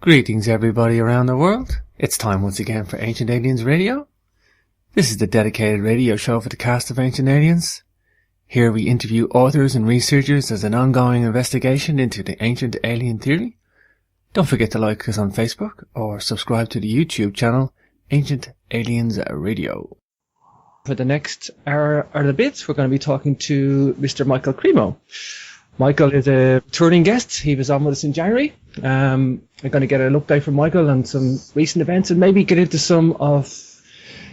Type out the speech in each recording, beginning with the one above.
Greetings everybody around the world. It's time once again for Ancient Aliens Radio. This is the dedicated radio show for the cast of Ancient Aliens. Here we interview authors and researchers as an ongoing investigation into the ancient alien theory. Don't forget to like us on Facebook or subscribe to the YouTube channel Ancient Aliens Radio. For the next hour or the bits, we're going to be talking to Mr. Michael Cremo. Michael is a returning guest. He was on with us in January. I'm going to get an update from Michael on some recent events and maybe get into some of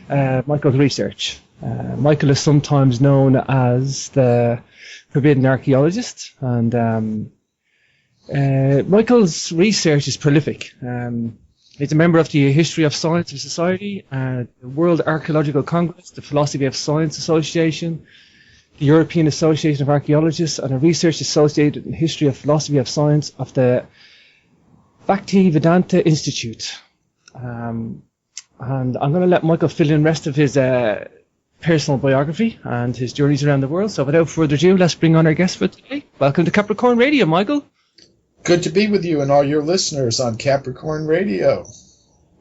Michael's research. Michael is sometimes known as the forbidden archaeologist, and Michael's research is prolific. He's a member of the History of Science and Society, the World Archaeological Congress, the Philosophy of Science Association, the European Association of Archaeologists, and a research associated in History of Philosophy of Science of the Bhaktivedanta Institute. And I'm going to let Michael fill in the rest of his personal biography and his journeys around the world. So without further ado, let's bring on our guest for today. Welcome to Capricorn Radio, Michael. Good to be with you and all your listeners on Capricorn Radio.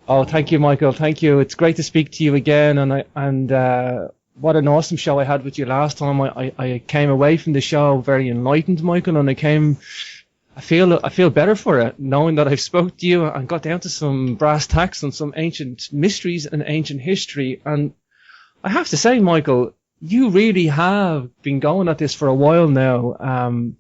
Oh, thank you, Michael. Thank you. It's great to speak to you again. And what an awesome show I had with you last time. I came away from the show very enlightened, Michael, and I feel better for it, knowing that I've spoke to you and got down to some brass tacks on some ancient mysteries and ancient history. And I have to say, Michael, you really have been going at this for a while now.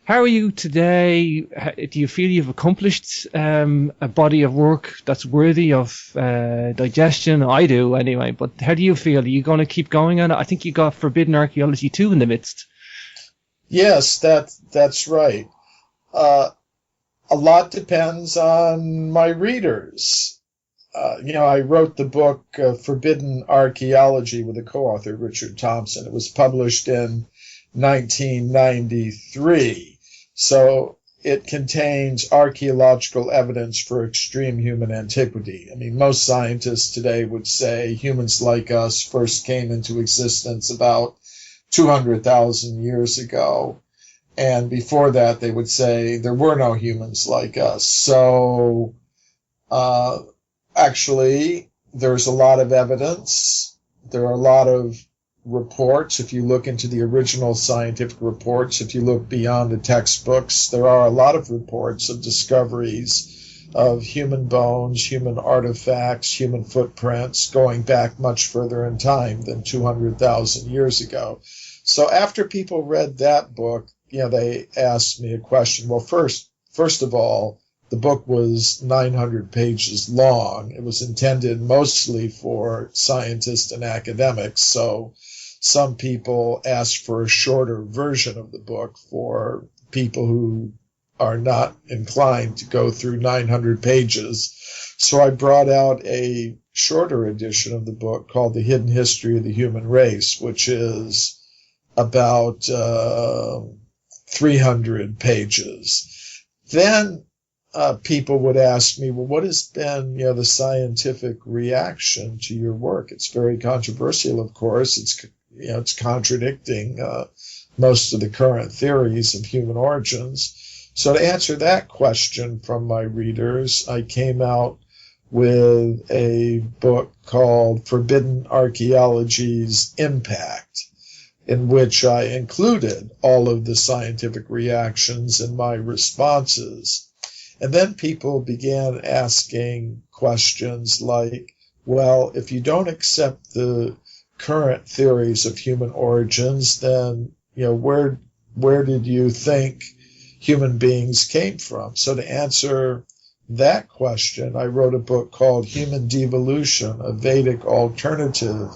How are you today? Do you feel you've accomplished a body of work that's worthy of digestion? I do, anyway. But how do you feel? Are you going to keep going on it? I think you got Forbidden Archaeology 2 in the midst. Yes, that's right. A lot depends on my readers. I wrote the book Forbidden Archaeology with a co-author, Richard Thompson. It was published in 1993. So it contains archaeological evidence for extreme human antiquity. I mean, most scientists today would say humans like us first came into existence about 200,000 years ago. And before that, they would say there were no humans like us. So actually, there's a lot of evidence. There are a lot of reports. If you look into the original scientific reports, if you look beyond the textbooks, there are a lot of reports of discoveries of human bones, human artifacts, human footprints going back much further in time than 200,000 years ago. So after people read that book, they asked me a question. Well, first of all, the book was 900 pages long. It was intended mostly for scientists and academics, so some people asked for a shorter version of the book for people who are not inclined to go through 900 pages. So I brought out a shorter edition of the book called The Hidden History of the Human Race, which is about 300 pages. Then people would ask me, well, what has been the scientific reaction to your work? It's very controversial, of course. It's contradicting most of the current theories of human origins. So to answer that question from my readers, I came out with a book called Forbidden Archaeology's Impact, in which I included all of the scientific reactions in my responses. And then people began asking questions like, well, if you don't accept the current theories of human origins, then, where did you think human beings came from? So to answer that question, I wrote a book called Human Devolution, a Vedic alternative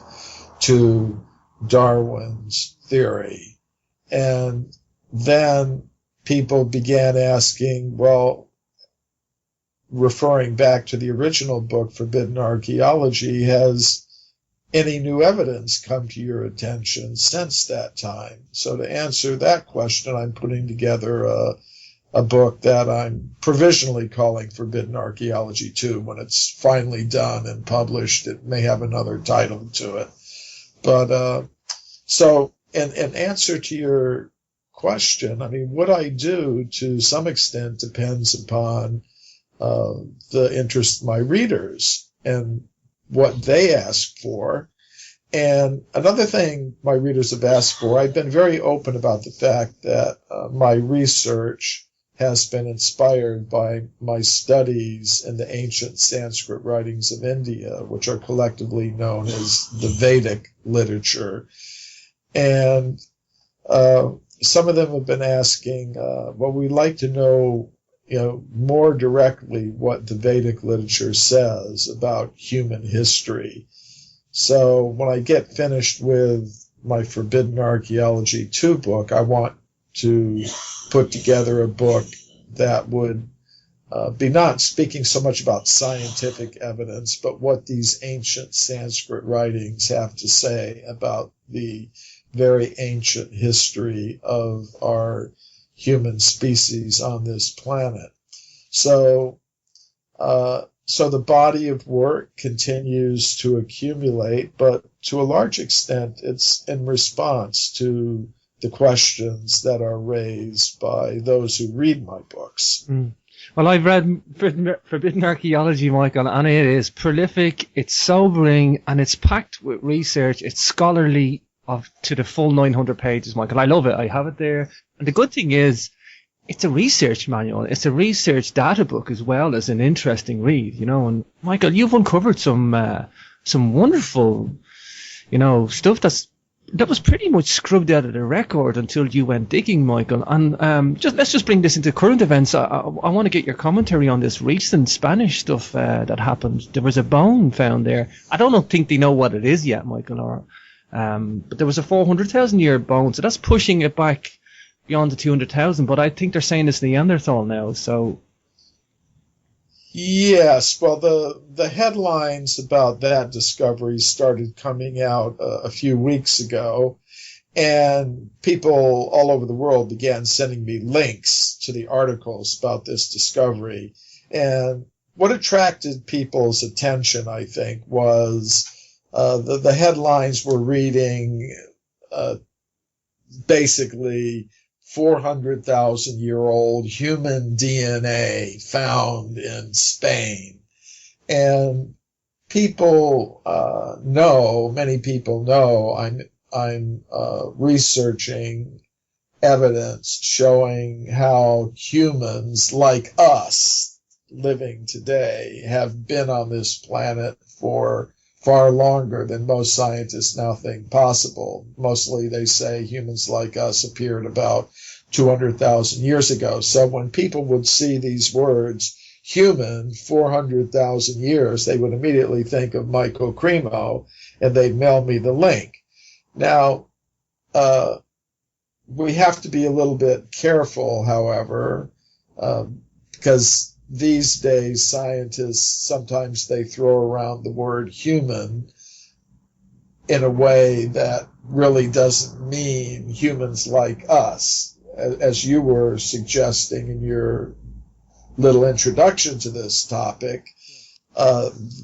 to Darwin's theory. And then people began asking, well, referring back to the original book, Forbidden Archaeology, has any new evidence come to your attention since that time? So to answer that question, I'm putting together a book that I'm provisionally calling Forbidden Archaeology 2. When it's finally done and published, it may have another title to it. But so in answer to your question, I mean, what I do to some extent depends upon the interest of my readers and what they ask for. And another thing my readers have asked for, I've been very open about the fact that my research has been inspired by my studies in the ancient Sanskrit writings of India, which are collectively known as the Vedic literature. And some of them have been asking, well, we'd like to know, more directly what the Vedic literature says about human history. So when I get finished with my Forbidden Archaeology 2 book, I want to put together a book that would be not speaking so much about scientific evidence, but what these ancient Sanskrit writings have to say about the very ancient history of our human species on this planet. So the body of work continues to accumulate, but to a large extent, it's in response to the questions that are raised by those who read my books. Mm. Well, I've read Forbidden Archaeology, Michael, and it is prolific, it's sobering, and it's packed with research. It's scholarly to the full 900 pages, Michael. I love it. I have it there. And the good thing is, it's a research manual. It's a research data book as well as an interesting read, And Michael, you've uncovered some wonderful, stuff that was pretty much scrubbed out of the record until you went digging, Michael. And let's just bring this into current events. I want to get your commentary on this recent Spanish stuff that happened. There was a bone found there. I don't think they know what it is yet, Michael. But there was a 400,000-year bone, so that's pushing it back beyond the 200,000. But I think they're saying it's Neanderthal now. So yes, well, the headlines about that discovery started coming out a few weeks ago, and people all over the world began sending me links to the articles about this discovery. And what attracted people's attention, I think, was the headlines were reading basically 400,000-year-old human DNA found in Spain. And people many people know I'm researching evidence showing how humans like us living today have been on this planet for far longer than most scientists now think possible. Mostly they say humans like us appeared about 200,000 years ago. So when people would see these words, human, 400,000 years, they would immediately think of Michael Cremo, and they'd mail me the link. Now, we have to be a little bit careful, however, because these days scientists, sometimes they throw around the word human in a way that really doesn't mean humans like us. As you were suggesting in your little introduction to this topic,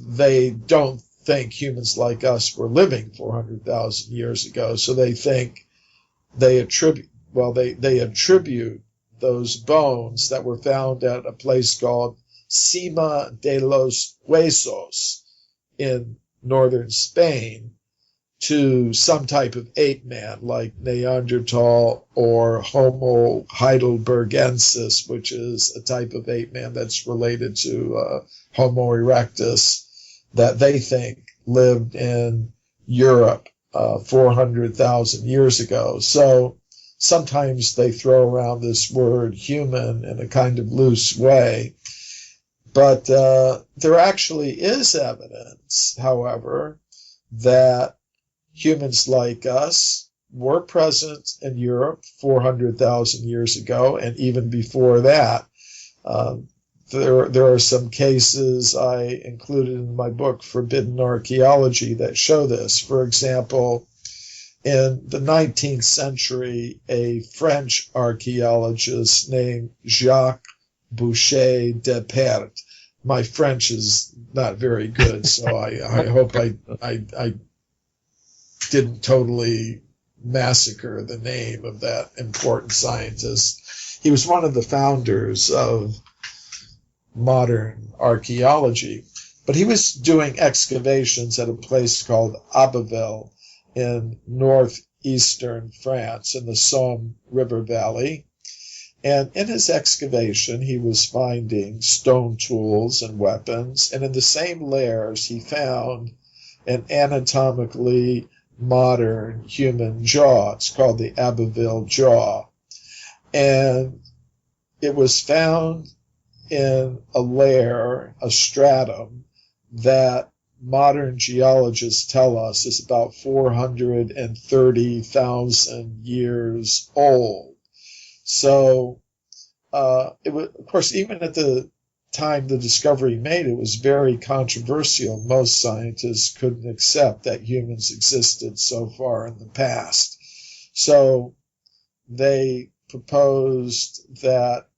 they don't think humans like us were living 400,000 years ago, so they think they attribute those bones that were found at a place called Cima de los Huesos in northern Spain to some type of ape man like Neanderthal or Homo heidelbergensis, which is a type of ape man that's related to Homo erectus that they think lived in Europe 400,000 years ago. So sometimes they throw around this word human in a kind of loose way. But there actually is evidence, however, that humans like us were present in Europe 400,000 years ago, and even before that. There are some cases I included in my book, Forbidden Archaeology, that show this. For example, in the 19th century, a French archaeologist named Jacques Boucher de Pert. My French is not very good, so I hope I didn't totally massacre the name of that important scientist. He was one of the founders of modern archaeology. But he was doing excavations at a place called Abbeville in northeastern France in the Somme River Valley. And in his excavation, he was finding stone tools and weapons. And in the same layers, he found an anatomically modern human jaw. It's called the Abbeville jaw. And it was found in a layer, a stratum, that modern geologists tell us is about 430,000 years old. So, it was, of course, even at the time the discovery made, it was very controversial. Most scientists couldn't accept that humans existed so far in the past. So they proposed that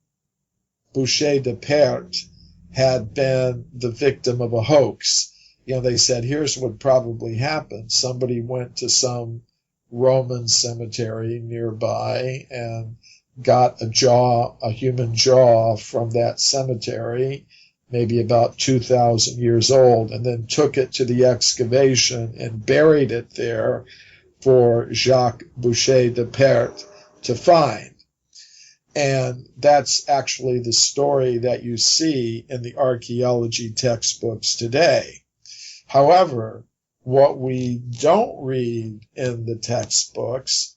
Boucher de Perthes had been the victim of a hoax. They said, here's what probably happened. Somebody went to some Roman cemetery nearby and got a human jaw from that cemetery, maybe about 2,000 years old, and then took it to the excavation and buried it there for Jacques Boucher de Perthes to find. And that's actually the story that you see in the archaeology textbooks today. However, what we don't read in the textbooks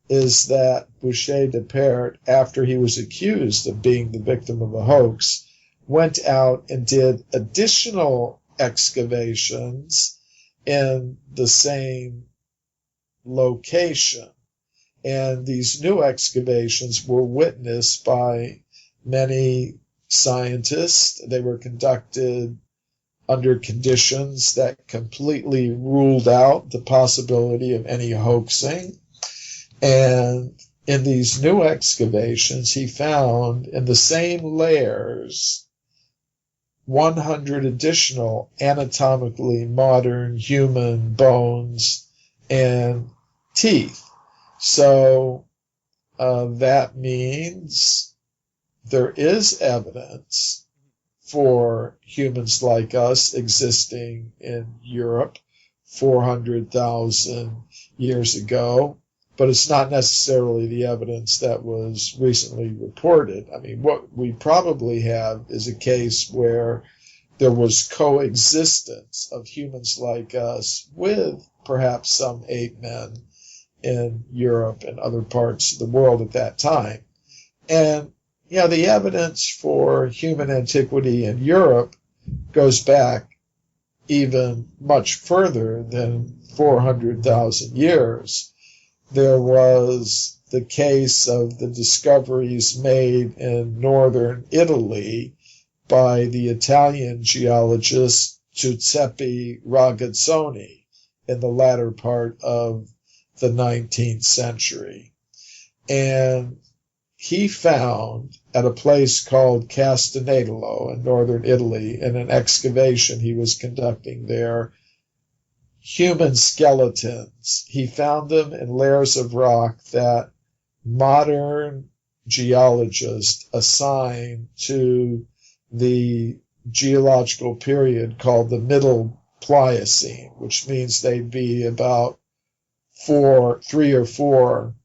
is that Boucher de Perthes, after he was accused of being the victim of a hoax, went out and did additional excavations in the same location. And these new excavations were witnessed by many scientists. They were conducted under conditions that completely ruled out the possibility of any hoaxing. And in these new excavations, he found in the same layers 100 additional anatomically modern human bones and teeth. So that means there is evidence for humans like us existing in Europe 400,000 years ago, but it's not necessarily the evidence that was recently reported. I mean, what we probably have is a case where there was coexistence of humans like us with perhaps some ape men in Europe and other parts of the world at that time. And, the evidence for human antiquity in Europe goes back even much further than 400,000 years. There was the case of the discoveries made in northern Italy by the Italian geologist Giuseppe Ragazzoni in the latter part of the 19th century. And he found at a place called Castanedolo in northern Italy, in an excavation he was conducting there, human skeletons. He found them in layers of rock that modern geologists assign to the geological period called the Middle Pliocene, which means they'd be about 3 or 4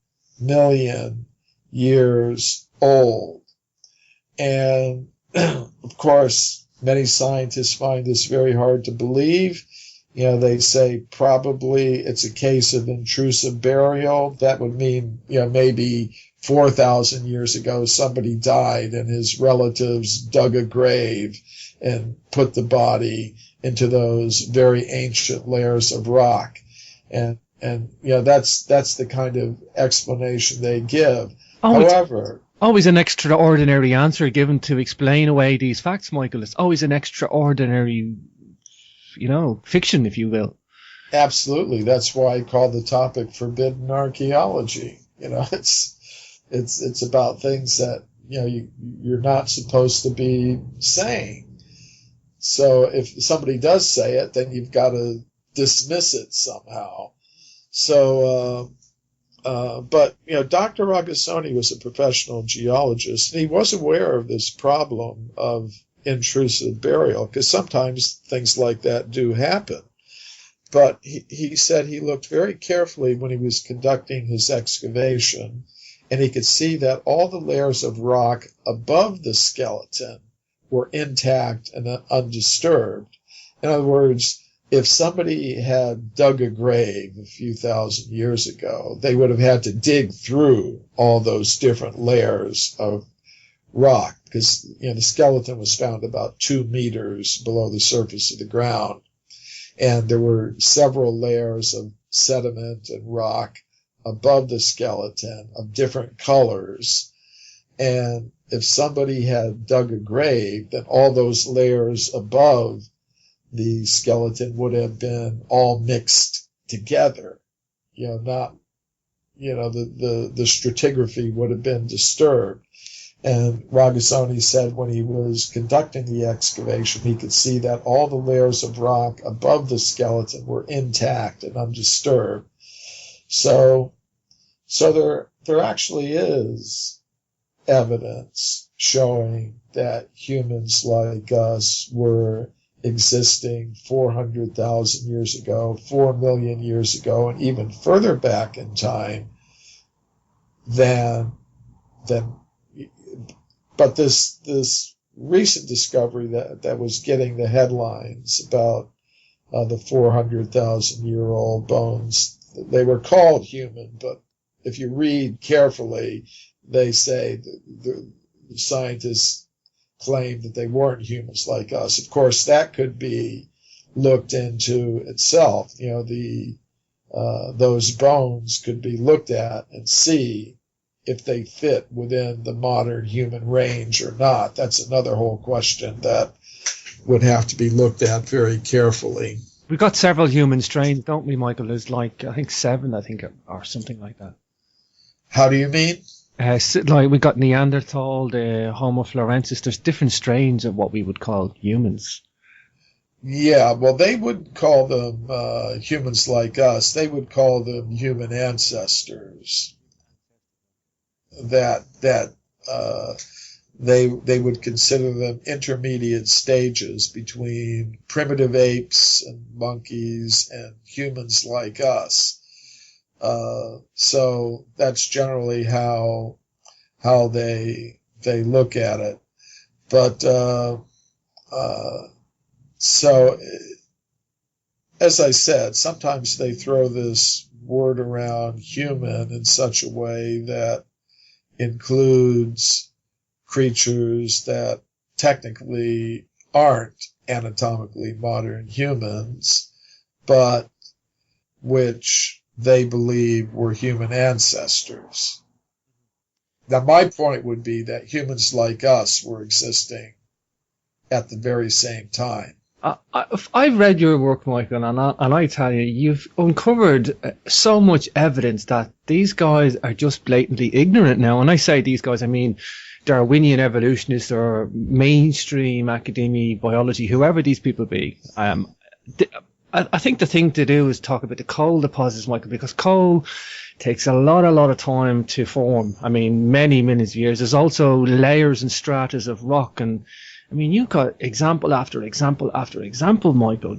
million years old. And of course, many scientists find this very hard to believe. They say probably it's a case of intrusive burial. That would mean, maybe 4,000 years ago somebody died and his relatives dug a grave and put the body into those very ancient layers of rock. And that's the kind of explanation they give. However, always an extraordinary answer given to explain away these facts, Michael. It's always an extraordinary, fiction, if you will. Absolutely. That's why I call the topic forbidden archaeology. It's about things that, you're not supposed to be saying. So if somebody does say it, then you've got to dismiss it somehow. So, but Dr. Ragazzoni was a professional geologist, and he was aware of this problem of intrusive burial, because sometimes things like that do happen. But he said he looked very carefully when he was conducting his excavation, and he could see that all the layers of rock above the skeleton were intact and undisturbed. In other words, if somebody had dug a grave a few thousand years ago, they would have had to dig through all those different layers of rock, because the skeleton was found about 2 meters below the surface of the ground. And there were several layers of sediment and rock above the skeleton of different colors. And if somebody had dug a grave, then all those layers above the skeleton would have been all mixed together. The stratigraphy would have been disturbed. And Ragazzoni said when he was conducting the excavation, he could see that all the layers of rock above the skeleton were intact and undisturbed. So there actually is evidence showing that humans like us were existing 400,000 years ago, 4 million years ago, and even further back in time than but this recent discovery that was getting the headlines about the 400,000-year-old bones, they were called human, but if you read carefully, they say the scientists claim that they weren't humans like us. Of course, that could be looked into itself. Those bones could be looked at and see if they fit within the modern human range or not. That's another whole question that would have to be looked at very carefully. We've got several human strains, don't we, Michael? There's like, I think 7, or something like that. How do you mean? Like we got Neanderthal, the Homo florensis. There's different strains of what we would call humans. Yeah, well, they wouldn't call them humans like us. They would call them human ancestors. That they would consider them intermediate stages between primitive apes and monkeys and humans like us. So that's generally how they look at it. But so, as I said, sometimes they throw this word around human in such a way that includes creatures that technically aren't anatomically modern humans, but which they believe were human ancestors. Now, my point would be that humans like us were existing at the very same time. I've read your work, Michael, and I tell you, you've uncovered so much evidence that these guys are just blatantly ignorant now. And I say these guys, I mean Darwinian evolutionists or mainstream academia, biology, whoever these people be. I think the thing to do is talk about the coal deposits, Michael, because coal takes a lot of time to form. I mean, many millions of years. There's also layers and stratas of rock, and I mean, you've got example after example after example, Michael,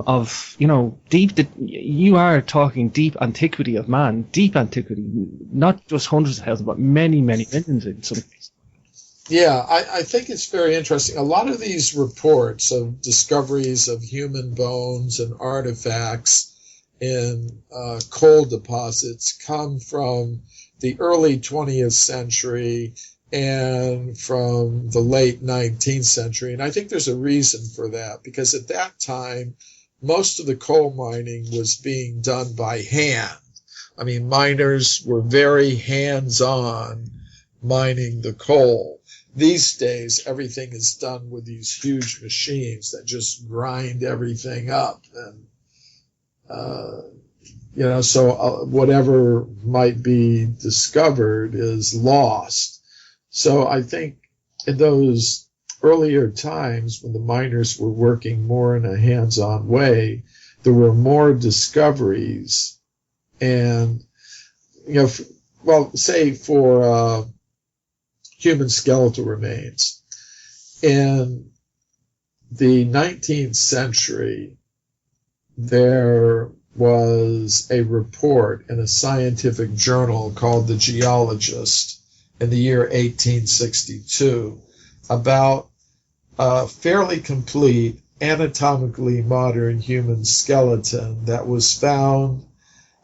of, you are talking deep antiquity of man, deep antiquity, not just hundreds of thousands, but many, many millions in some cases. Yeah, I think it's very interesting. A lot of these reports of discoveries of human bones and artifacts in coal deposits come from the early 20th century and from the late 19th century. And I think there's a reason for that, because at that time, most of the coal mining was being done by hand. I mean, miners were very hands-on mining the coal. These days, everything is done with these huge machines that just grind everything up. And, so whatever might be discovered is lost. So I think in those earlier times when the miners were working more in a hands-on way, there were more discoveries. And, say for human skeletal remains, in the 19th century, there was a report in a scientific journal called The Geologist in the year 1862 about a fairly complete anatomically modern human skeleton that was found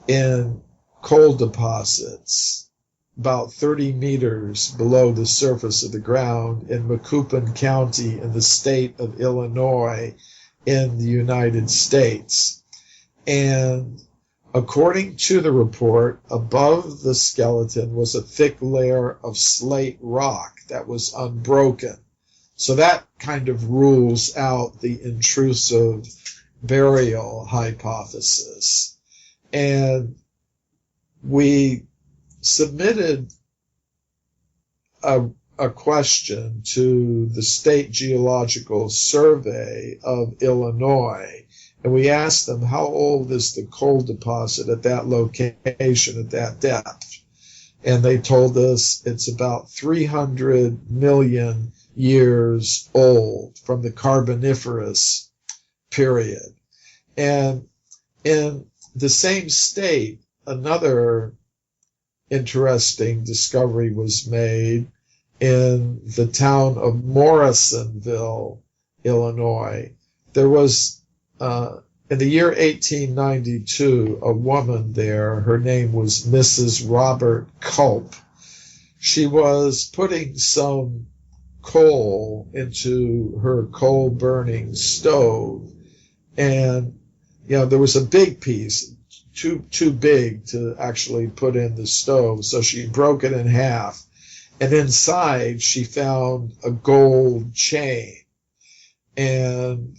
in coal deposits about 30 meters below the surface of the ground in Macoupin County in the state of Illinois in the United States. And according to the report, above the skeleton was a thick layer of slate rock that was unbroken. So that kind of rules out the intrusive burial hypothesis. And we submitted a question to the State Geological Survey of Illinois, and we asked them, how old is the coal deposit at that location, at that depth? And they told us it's about 300 million years old from the Carboniferous period. And in the same state, another interesting discovery was made in the town of Morrisonville, Illinois. There was, in the year 1892, a woman there, her name was Mrs. Robert Culp. She was putting some coal into her coal-burning stove, and there was a big piece, too big to actually put in the stove, so she broke it in half, and inside she found a gold chain, and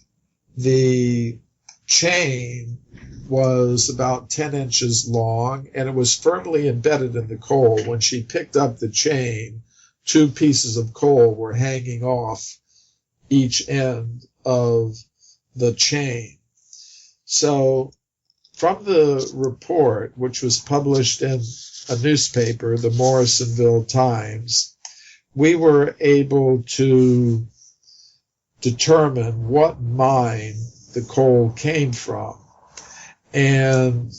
the chain was about 10 inches long, and it was firmly embedded in the coal. When she picked up the chain, 2 pieces of coal were hanging off each end of the chain. So from the report, which was published in a newspaper, the Morrisonville Times, we were able to determine what mine the coal came from. And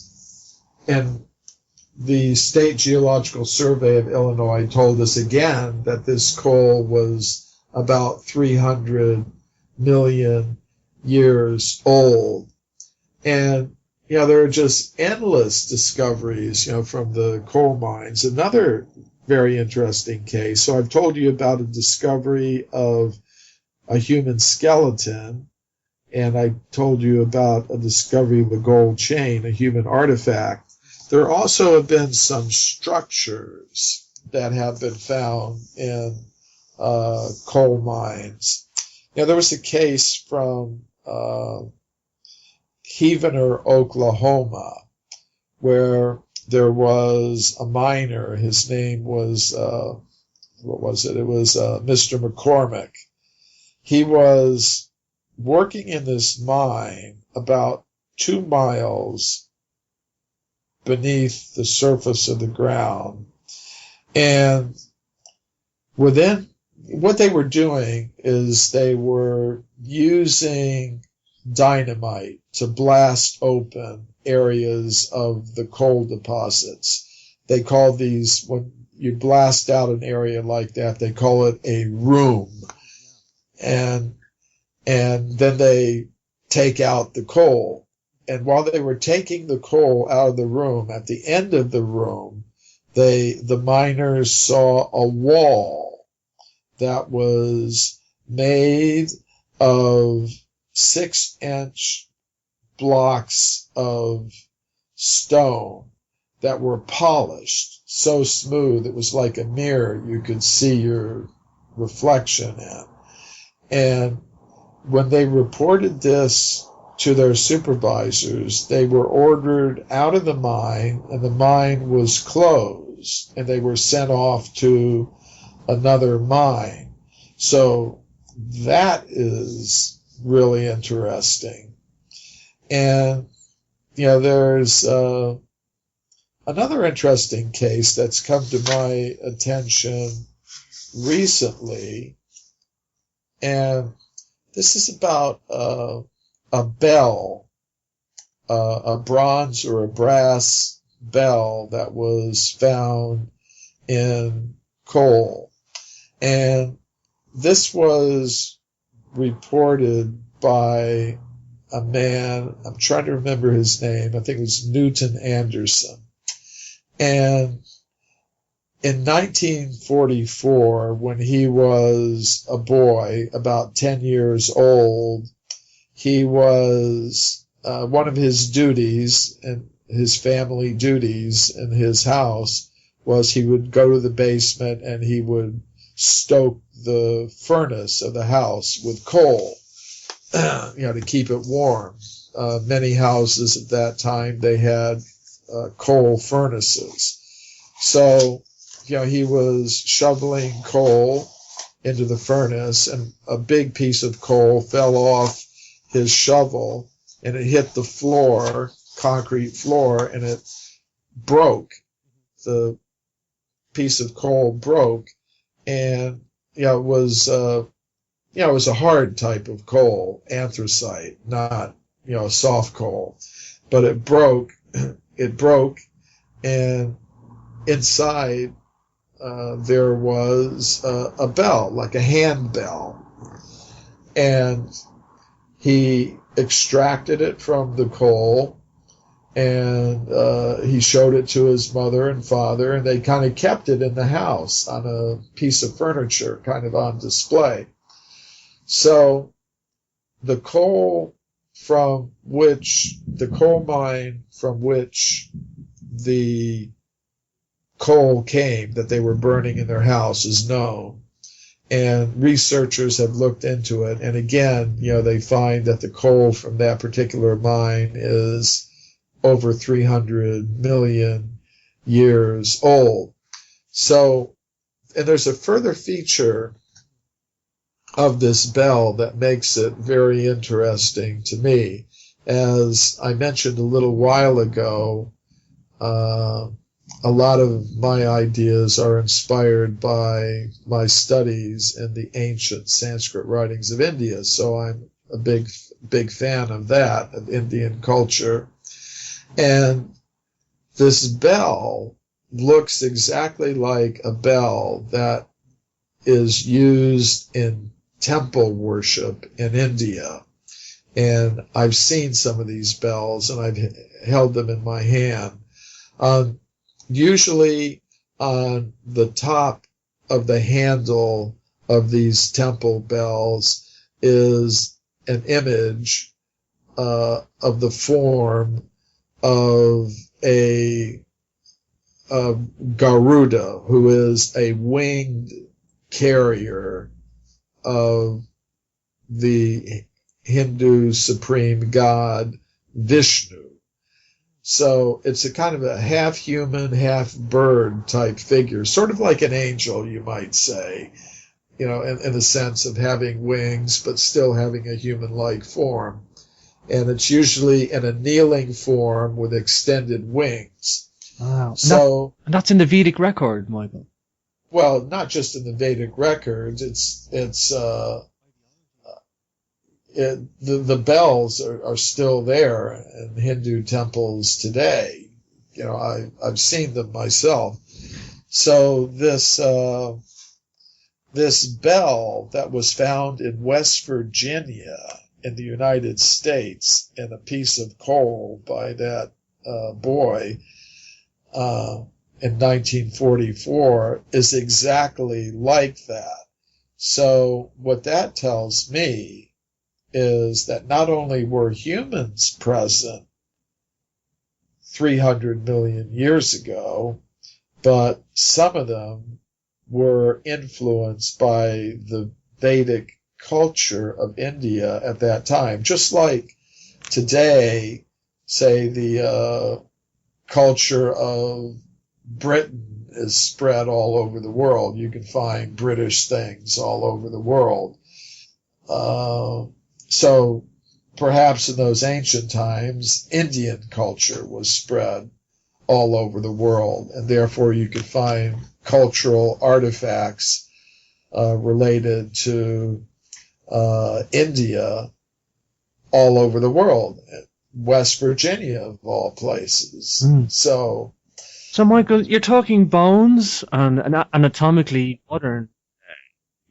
the State Geological Survey of Illinois told us again that this coal was about 300 million years old. And, there are just endless discoveries, from the coal mines. Another very interesting case. So I've told you about a discovery of a human skeleton, and I told you about a discovery of a gold chain, a human artifact. There also have been some structures that have been found in coal mines. There was a case from Heavener, Oklahoma, where there was a miner. His name was, what was it? It was Mr. McCormick. He was working in this mine about 2 miles beneath the surface of the ground. And within what they were doing is they were using dynamite to blast open areas of the coal deposits. They call these, when you blast out an area like that, they call it a room. And then they take out the coal. And while they were taking the coal out of the room, at the end of the room, the miners saw a wall that was made of 6-inch blocks of stone that were polished so smooth it was like a mirror you could see your reflection in. And when they reported this to their supervisors, they were ordered out of the mine, and the mine was closed, and they were sent off to another mine. So that is really interesting. And, there's another interesting case that's come to my attention recently, And this is about a bell, a bronze or a brass bell that was found in coal. And this was reported by a man, I'm trying to remember his name, I think it was Newton Anderson. And in 1944, when he was a boy, about 10 years old, he was, one of his duties and his family duties in his house was he would go to the basement and he would stoke the furnace of the house with coal, to keep it warm. Many houses at that time, they had coal furnaces. So, he was shoveling coal into the furnace, and a big piece of coal fell off his shovel, and it hit the floor, concrete floor, and it broke. The piece of coal broke, and it was a hard type of coal, anthracite, not soft coal, but it broke. It broke, and inside there was a bell, like a handbell, and he extracted it from the coal, and he showed it to his mother and father, and they kind of kept it in the house on a piece of furniture, kind of on display. So the coal mine from which the coal came that they were burning in their house is known. And researchers have looked into it. And again, they find that the coal from that particular mine is over 300 million years old. So, and there's a further feature of this bell that makes it very interesting to me. As I mentioned a little while ago, a lot of my ideas are inspired by my studies in the ancient Sanskrit writings of India. So I'm a big fan of that, of Indian culture. And this bell looks exactly like a bell that is used in temple worship in India. And I've seen some of these bells, and I've held them in my hand. Usually on the top of the handle of these temple bells is an image of the form of a Garuda, who is a winged carrier of the Hindu supreme god Vishnu. So it's a kind of a half human, half bird type figure, sort of like an angel, you might say, in the sense of having wings, but still having a human-like form. And it's usually in a kneeling form with extended wings. Wow. So, and that's in the Vedic record, Michael. Well, not just in the Vedic records, the bells are still there in Hindu temples today. I've seen them myself. So this bell that was found in West Virginia in the United States in a piece of coal by that boy in 1944 is exactly like that. So what that tells me is that not only were humans present 300 million years ago, but some of them were influenced by the Vedic culture of India at that time. Just like today, say, the culture of Britain is spread all over the world. You can find British things all over the world. So perhaps in those ancient times, Indian culture was spread all over the world, and therefore you could find cultural artifacts related to India, all over the world, West Virginia of all places. So, Michael, you're talking bones and anatomically modern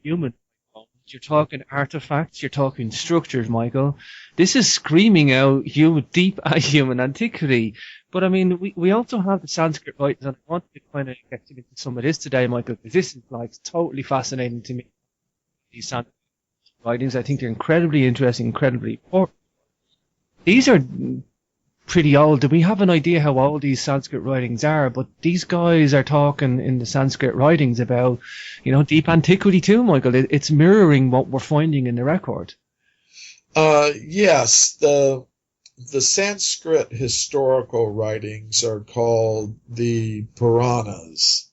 human bones. You're talking artifacts. You're talking structures, Michael. This is screaming out deep human antiquity. But I mean, we also have the Sanskrit writings, and I wanted to kind of get into some of this today, Michael, because this is like totally fascinating to me. These Sanskrit writings, I think they're incredibly interesting, incredibly important. These are pretty old. Do we have an idea how old these Sanskrit writings are? But these guys are talking in the Sanskrit writings about, deep antiquity too, Michael. It's mirroring what we're finding in the record. Yes, the Sanskrit historical writings are called the Puranas,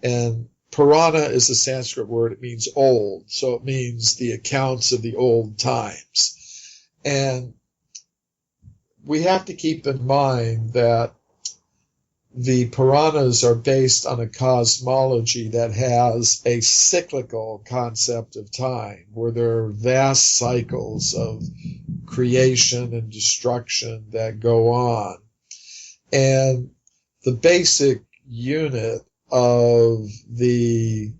and Purana is a Sanskrit word. It means old, so it means the accounts of the old times. And we have to keep in mind that the Puranas are based on a cosmology that has a cyclical concept of time, where there are vast cycles of creation and destruction that go on. And the basic unit of the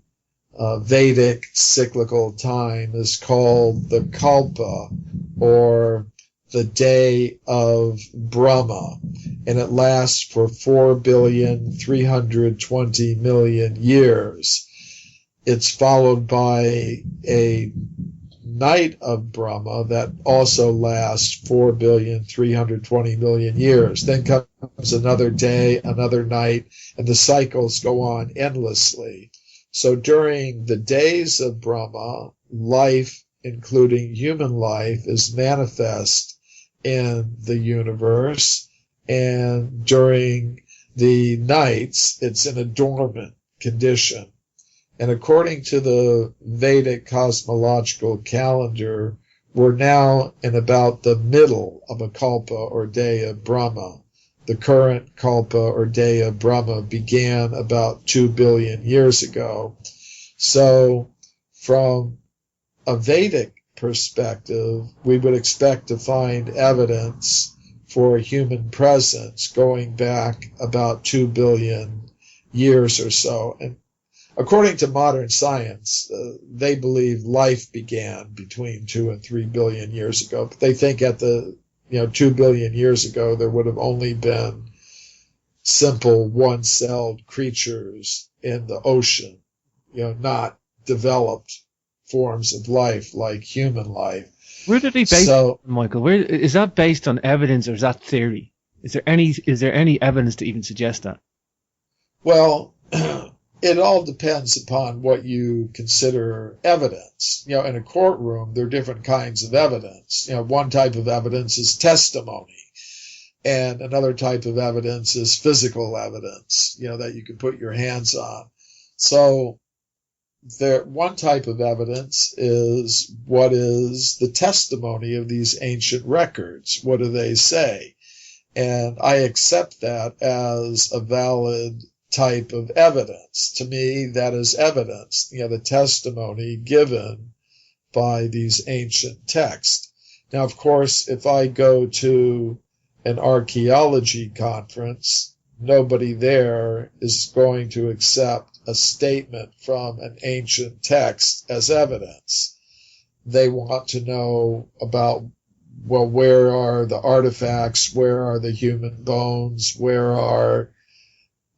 Vedic cyclical time is called the Kalpa, or the day of Brahma, and it lasts for 4,320,000,000 years. It's followed by a night of Brahma that also lasts 4,320,000,000 years. Then comes another day, another night, and the cycles go on endlessly. So during the days of Brahma, life, including human life, is manifest in the universe, and during the nights, it's in a dormant condition. And according to the Vedic cosmological calendar, we're now in about the middle of a kalpa, or day of Brahma. The current kalpa, or day of Brahma, began about 2 billion years ago. So from a Vedic perspective, we would expect to find evidence for human presence going back about 2 billion years or so. And according to modern science, they believe life began between 2 and 3 billion years ago. But they think at 2 billion years ago, there would have only been simple one-celled creatures in the ocean, not developed forms of life like human life. Where did they base it, Michael? Where is that based on evidence, or is that theory? Is there any evidence to even suggest that? Well, it all depends upon what you consider evidence. In a courtroom, there are different kinds of evidence. One type of evidence is testimony, and another type of evidence is physical evidence, that you can put your hands on. So one type of evidence is what is the testimony of these ancient records. What do they say? And I accept that as a valid type of evidence. To me, that is evidence, the testimony given by these ancient texts. Now, of course, if I go to an archaeology conference, nobody there is going to accept a statement from an ancient text as evidence. They want to know about, where are the artifacts? Where are the human bones? Where are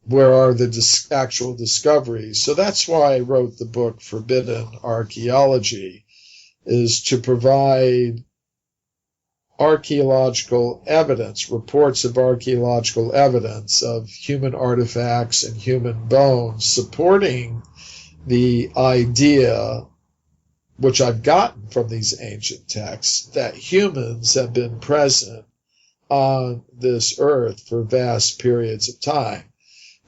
the actual discoveries? So that's why I wrote the book Forbidden Archaeology, is to provide archaeological evidence, reports of archaeological evidence of human artifacts and human bones, supporting the idea, which I've gotten from these ancient texts, that humans have been present on this earth for vast periods of time.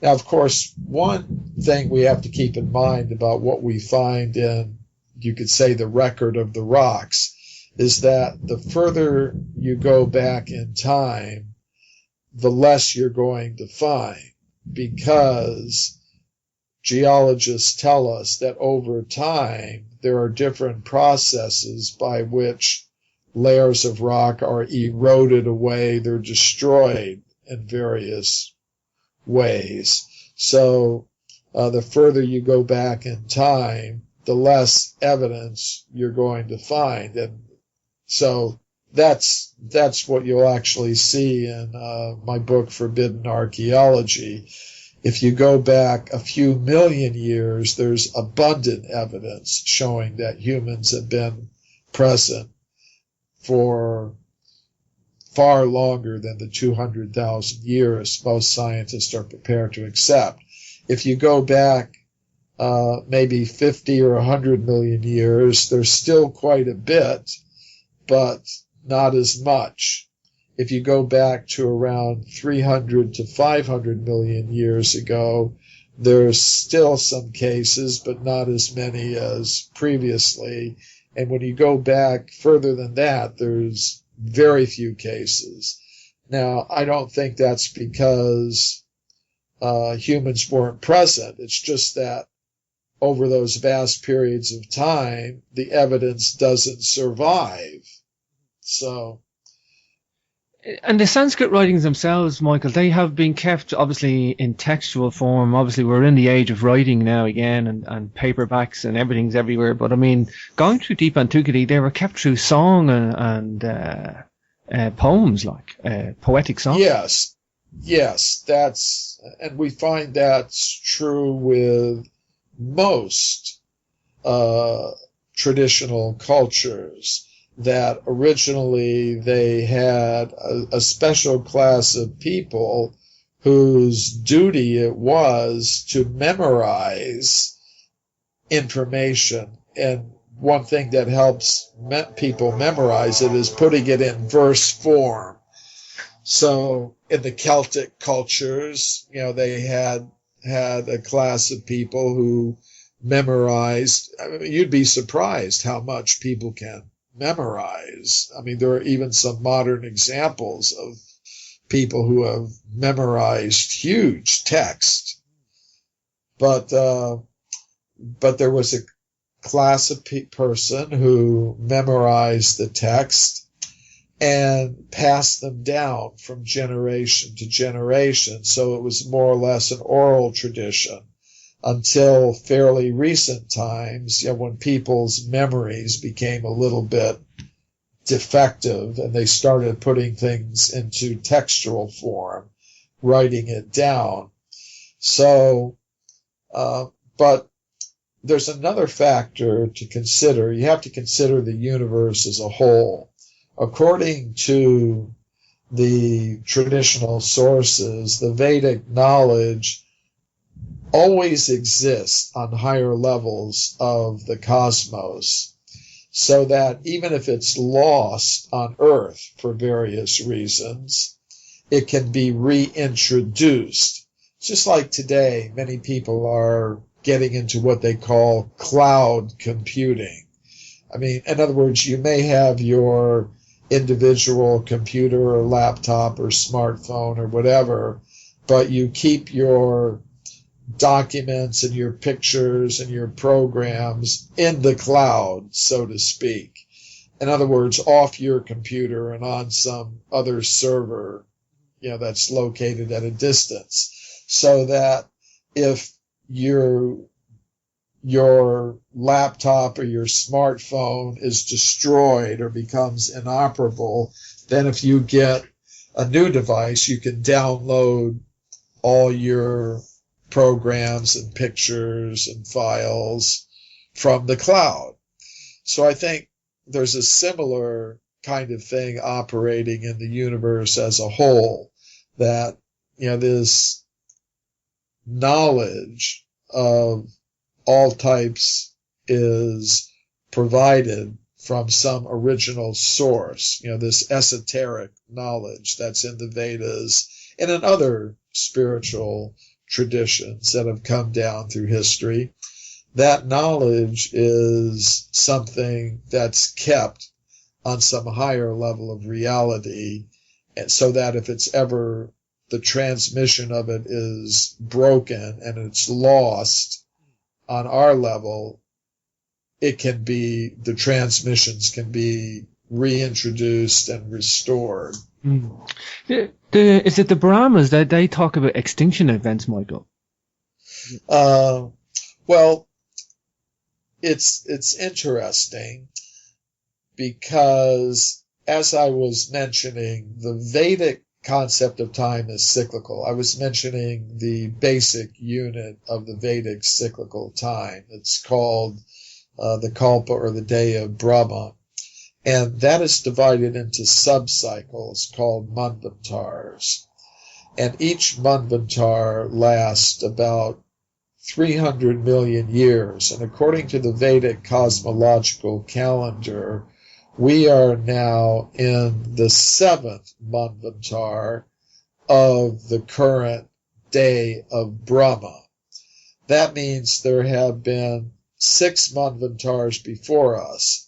Now, of course, one thing we have to keep in mind about what we find in, you could say, the record of the rocks, is that the further you go back in time, the less you're going to find, because geologists tell us that over time, there are different processes by which layers of rock are eroded away. They're destroyed in various ways. So the further you go back in time, the less evidence you're going to find. And so that's what you'll actually see in my book, Forbidden Archaeology. If you go back a few million years, there's abundant evidence showing that humans have been present for far longer than the 200,000 years most scientists are prepared to accept. If you go back maybe 50 or 100 million years, there's still quite a bit, but not as much. If you go back to around 300 to 500 million years ago, there's still some cases, but not as many as previously. And when you go back further than that, there's very few cases. Now, I don't think that's because humans weren't present. It's just that over those vast periods of time, the evidence doesn't survive. So, and the Sanskrit writings themselves, Michael, they have been kept obviously in textual form. Obviously, we're in the age of writing now again, and paperbacks and everything's everywhere. But I mean, going through deep antiquity, they were kept through song and poems, like poetic songs. Yes, and we find that's true with most traditional cultures, that originally they had a special class of people whose duty it was to memorize information. And one thing that helps people memorize it is putting it in verse form. So in the Celtic cultures, they had a class of people who memorized. I mean, you'd be surprised how much people can memorize. I mean, there are even some modern examples of people who have memorized huge text. But there was a class of person who memorized the text and passed them down from generation to generation. So it was more or less an oral tradition until fairly recent times, when people's memories became a little bit defective and they started putting things into textual form, writing it down. So, but there's another factor to consider. You have to consider the universe as a whole. According to the traditional sources, the Vedic knowledge always exists on higher levels of the cosmos, so that even if it's lost on Earth for various reasons, it can be reintroduced. Just like today, many people are getting into what they call cloud computing. I mean, in other words, you may have your individual computer or laptop or smartphone or whatever, but you keep your documents and your pictures and your programs in the cloud, so to speak. In other words, off your computer and on some other server, that's located at a distance, so that if your laptop or your smartphone is destroyed or becomes inoperable, then if you get a new device, you can download all your programs and pictures and files from the cloud. So I think there's a similar kind of thing operating in the universe as a whole, that this knowledge of all types is provided from some original source, this esoteric knowledge that's in the Vedas and in other spiritual traditions that have come down through history. That knowledge is something that's kept on some higher level of reality, and so that if it's ever the transmission of it is broken and it's lost on our level, the transmissions can be reintroduced and restored. Mm. Is it the Brahmas that they talk about extinction events, Michael? Well, it's interesting because, as I was mentioning, the Vedic concept of time is cyclical. I was mentioning the basic unit of the Vedic cyclical time. It's called the Kalpa, or the day of Brahma. And that is divided into subcycles called manvantars. And each manvantar lasts about 300 million years. And according to the Vedic cosmological calendar, we are now in the 7th manvantar of the current day of Brahma. That means there have been 6 manvantars before us.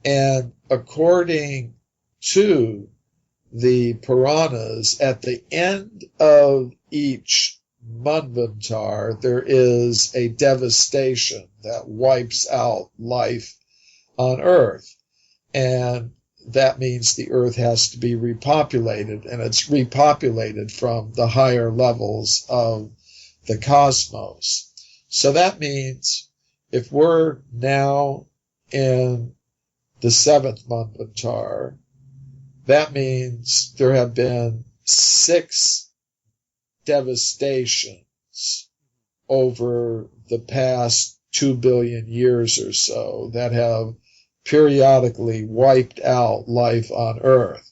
And according to the Puranas, at the end of each manvantar, there is a devastation that wipes out life on Earth. And that means the Earth has to be repopulated, and it's repopulated from the higher levels of the cosmos. So that means if we're now in the 7th manvantar, that means there have been 6 devastations over the past 2 billion years or so that have periodically wiped out life on Earth.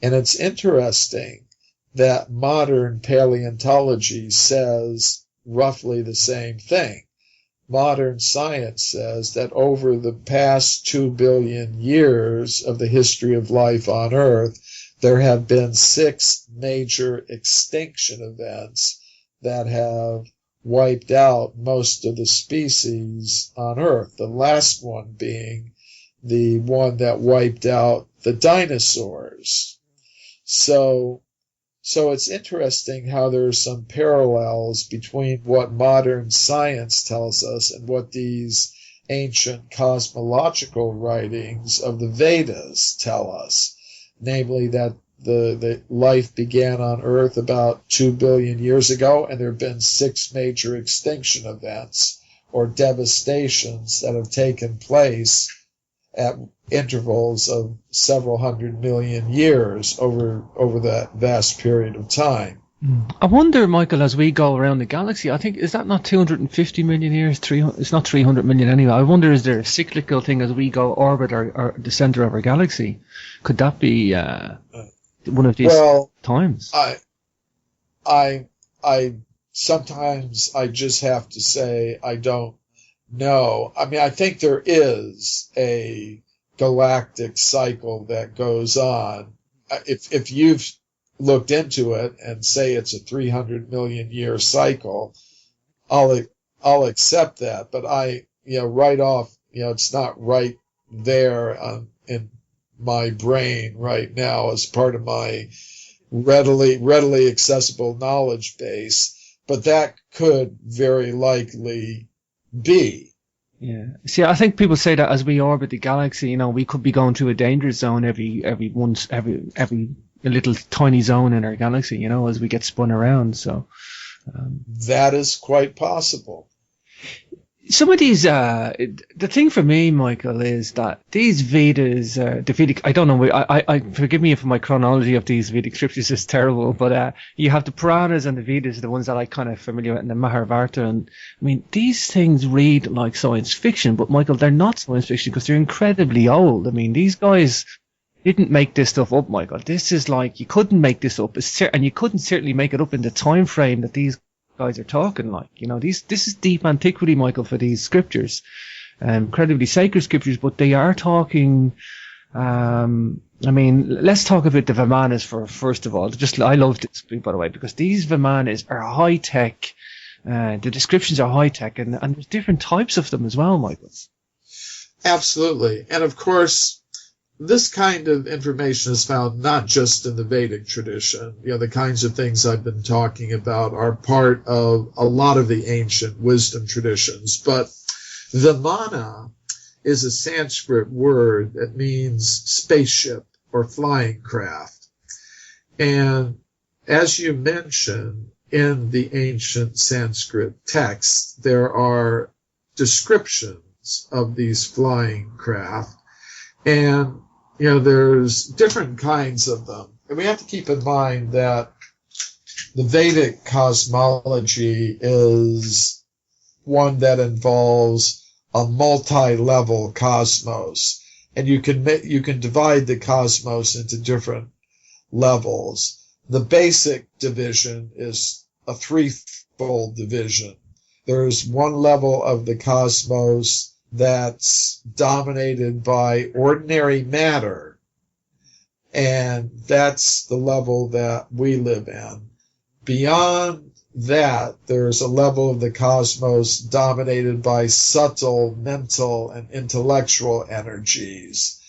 And it's interesting that modern paleontology says roughly the same thing. Modern science says that over the past 2 billion years of the history of life on Earth, there have been 6 major extinction events that have wiped out most of the species on Earth, the last one being the one that wiped out the dinosaurs. So it's interesting how there are some parallels between what modern science tells us and what these ancient cosmological writings of the Vedas tell us, namely that the life began on Earth about 2 billion years ago, and there have been 6 major extinction events or devastations that have taken place at intervals of several hundred million years over that vast period of time. I wonder, Michael, as we go around the galaxy, I think, is that not 250 million years? It's not 300 million anyway. I wonder, is there a cyclical thing as we go orbit or the center of our galaxy? Could that be one of these times? I sometimes I just have to say I don't know. I mean, I think there is a galactic cycle that goes on. If you've looked into it and say it's a 300 million year cycle, I'll accept that. But right off, it's not right there in my brain right now as part of my readily accessible knowledge base. But that could very likely be. Yeah. See, I think people say that as we orbit the galaxy, we could be going through a danger zone every little tiny zone in our galaxy, as we get spun around. So that is quite possible. Some of these, the thing for me, Michael, is that these Vedas, the Vedic, I don't know, I forgive me if my chronology of these Vedic scriptures is terrible, but you have the Puranas and the Vedas, the ones that I kind of familiar with, and the Mahabharata, and I mean, these things read like science fiction, but Michael, they're not science fiction because they're incredibly old. I mean, these guys didn't make this stuff up, Michael. This is like, you couldn't make this up, and you couldn't certainly make it up in the time frame that these guys are talking like, this is deep antiquity, Michael, for these scriptures, incredibly sacred scriptures, but they are talking, I mean, let's talk about the Vimanhas first of all. I love this, by the way, because these Vimanhas are high tech, the descriptions are high tech, and there's different types of them as well, Michael. Absolutely. And of course, this kind of information is found not just in the Vedic tradition. The kinds of things I've been talking about are part of a lot of the ancient wisdom traditions. But Vimana is a Sanskrit word that means spaceship or flying craft. And as you mentioned, in the ancient Sanskrit texts, there are descriptions of these flying craft. And, there's different kinds of them. And we have to keep in mind that the Vedic cosmology is one that involves a multi-level cosmos. And you can divide the cosmos into different levels. The basic division is a threefold division. There's one level of the cosmos that's dominated by ordinary matter, and that's the level that we live in. Beyond that, there's a level of the cosmos dominated by subtle mental and intellectual energies,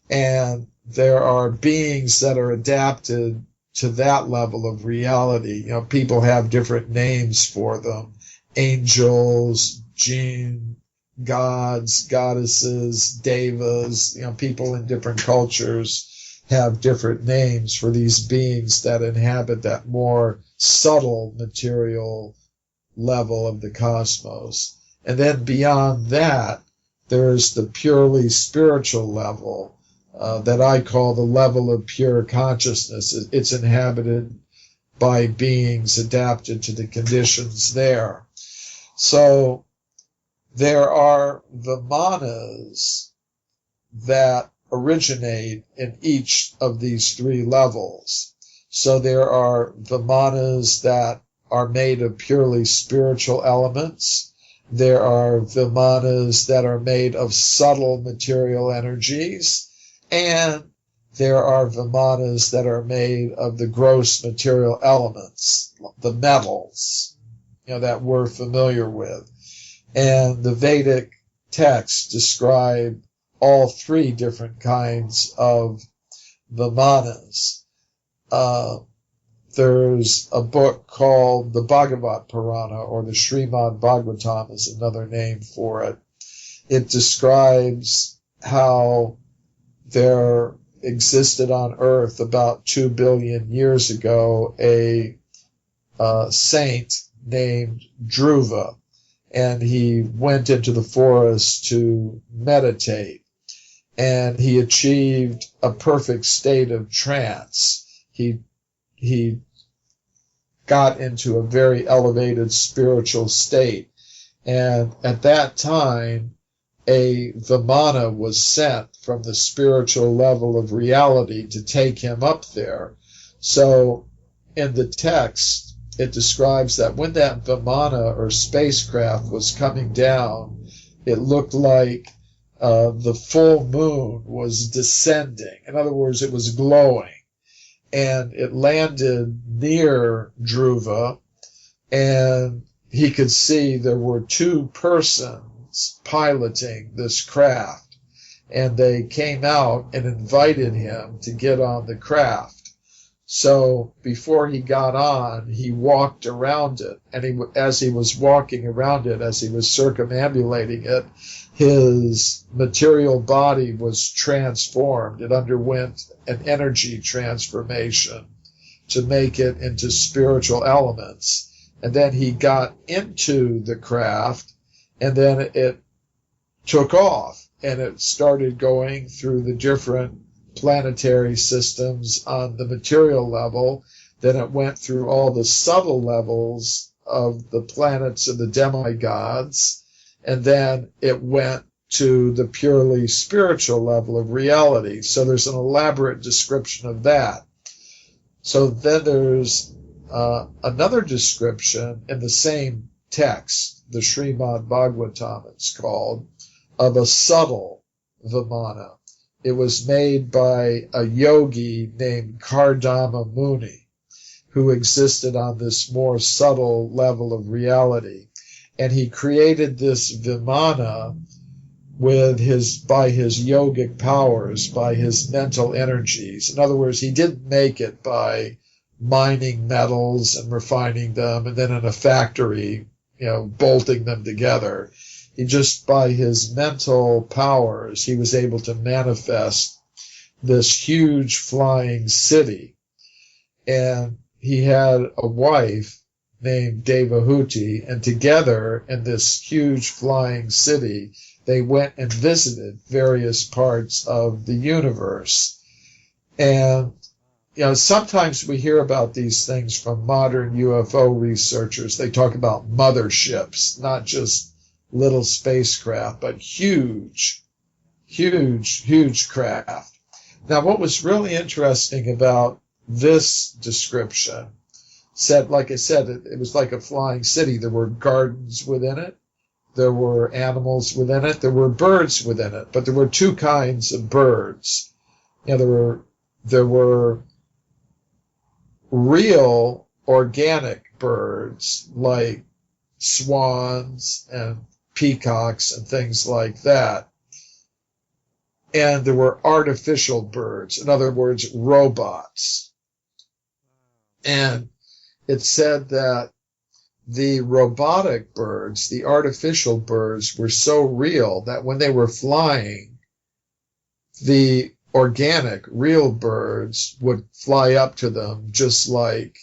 and there are beings that are adapted to that level of reality. People have different names for them: angels, jinn, gods, goddesses, devas. People in different cultures have different names for these beings that inhabit that more subtle material level of the cosmos. And then beyond that, there's the purely spiritual level that I call the level of pure consciousness. It's inhabited by beings adapted to the conditions there. So there are Vimanhas that originate in each of these three levels. So there are Vimanhas that are made of purely spiritual elements. There are Vimanhas that are made of subtle material energies. And there are Vimanhas that are made of the gross material elements, the metals, that we're familiar with. And the Vedic texts describe all three different kinds of Vimanhas. There's a book called the Bhagavat Purana, or the Srimad Bhagavatam is another name for it. It describes how there existed on Earth about 2 billion years ago a saint named Dhruva, and he went into the forest to meditate, and he achieved a perfect state of trance. He got into a very elevated spiritual state, and at that time a Vimana was sent from the spiritual level of reality to take him up there. So in the text, it describes that when that Vimana or spacecraft was coming down, it looked like the full moon was descending. In other words, it was glowing. And it landed near Dhruva, and he could see there were two persons piloting this craft, and they came out and invited him to get on the craft. So before he got on, he walked around it, and as he was walking around it, as he was circumambulating it, his material body was transformed. It underwent an energy transformation to make it into spiritual elements. And then he got into the craft, and then it took off, and it started going through the different planetary systems on the material level. Then it went through all the subtle levels of the planets and the demigods, and then it went to the purely spiritual level of reality. So there's an elaborate description of that. So then there's another description in the same text, the Srimad Bhagavatam it's called, of a subtle Vimana. It was made by a yogi named Kardama Muni, who existed on this more subtle level of reality. And he created this Vimana by his yogic powers, by his mental energies. In other words, he didn't make it by mining metals and refining them and then in a factory, bolting them together. he just by his mental powers, he was able to manifest this huge flying city. And he had a wife named Devahuti, and together in this huge flying city, they went and visited various parts of the universe. And, sometimes we hear about these things from modern UFO researchers. They talk about motherships, not just little spacecraft, but huge, huge, huge craft. Now, what was really interesting about this description like I said, it was like a flying city. There were gardens within it. There were animals within it. There were birds within it. But there were two kinds of birds. There were real organic birds like swans and peacocks and things like that. And there were artificial birds, in other words, robots. And it said that the robotic birds, the artificial birds, were so real that when they were flying, the organic, real birds would fly up to them just like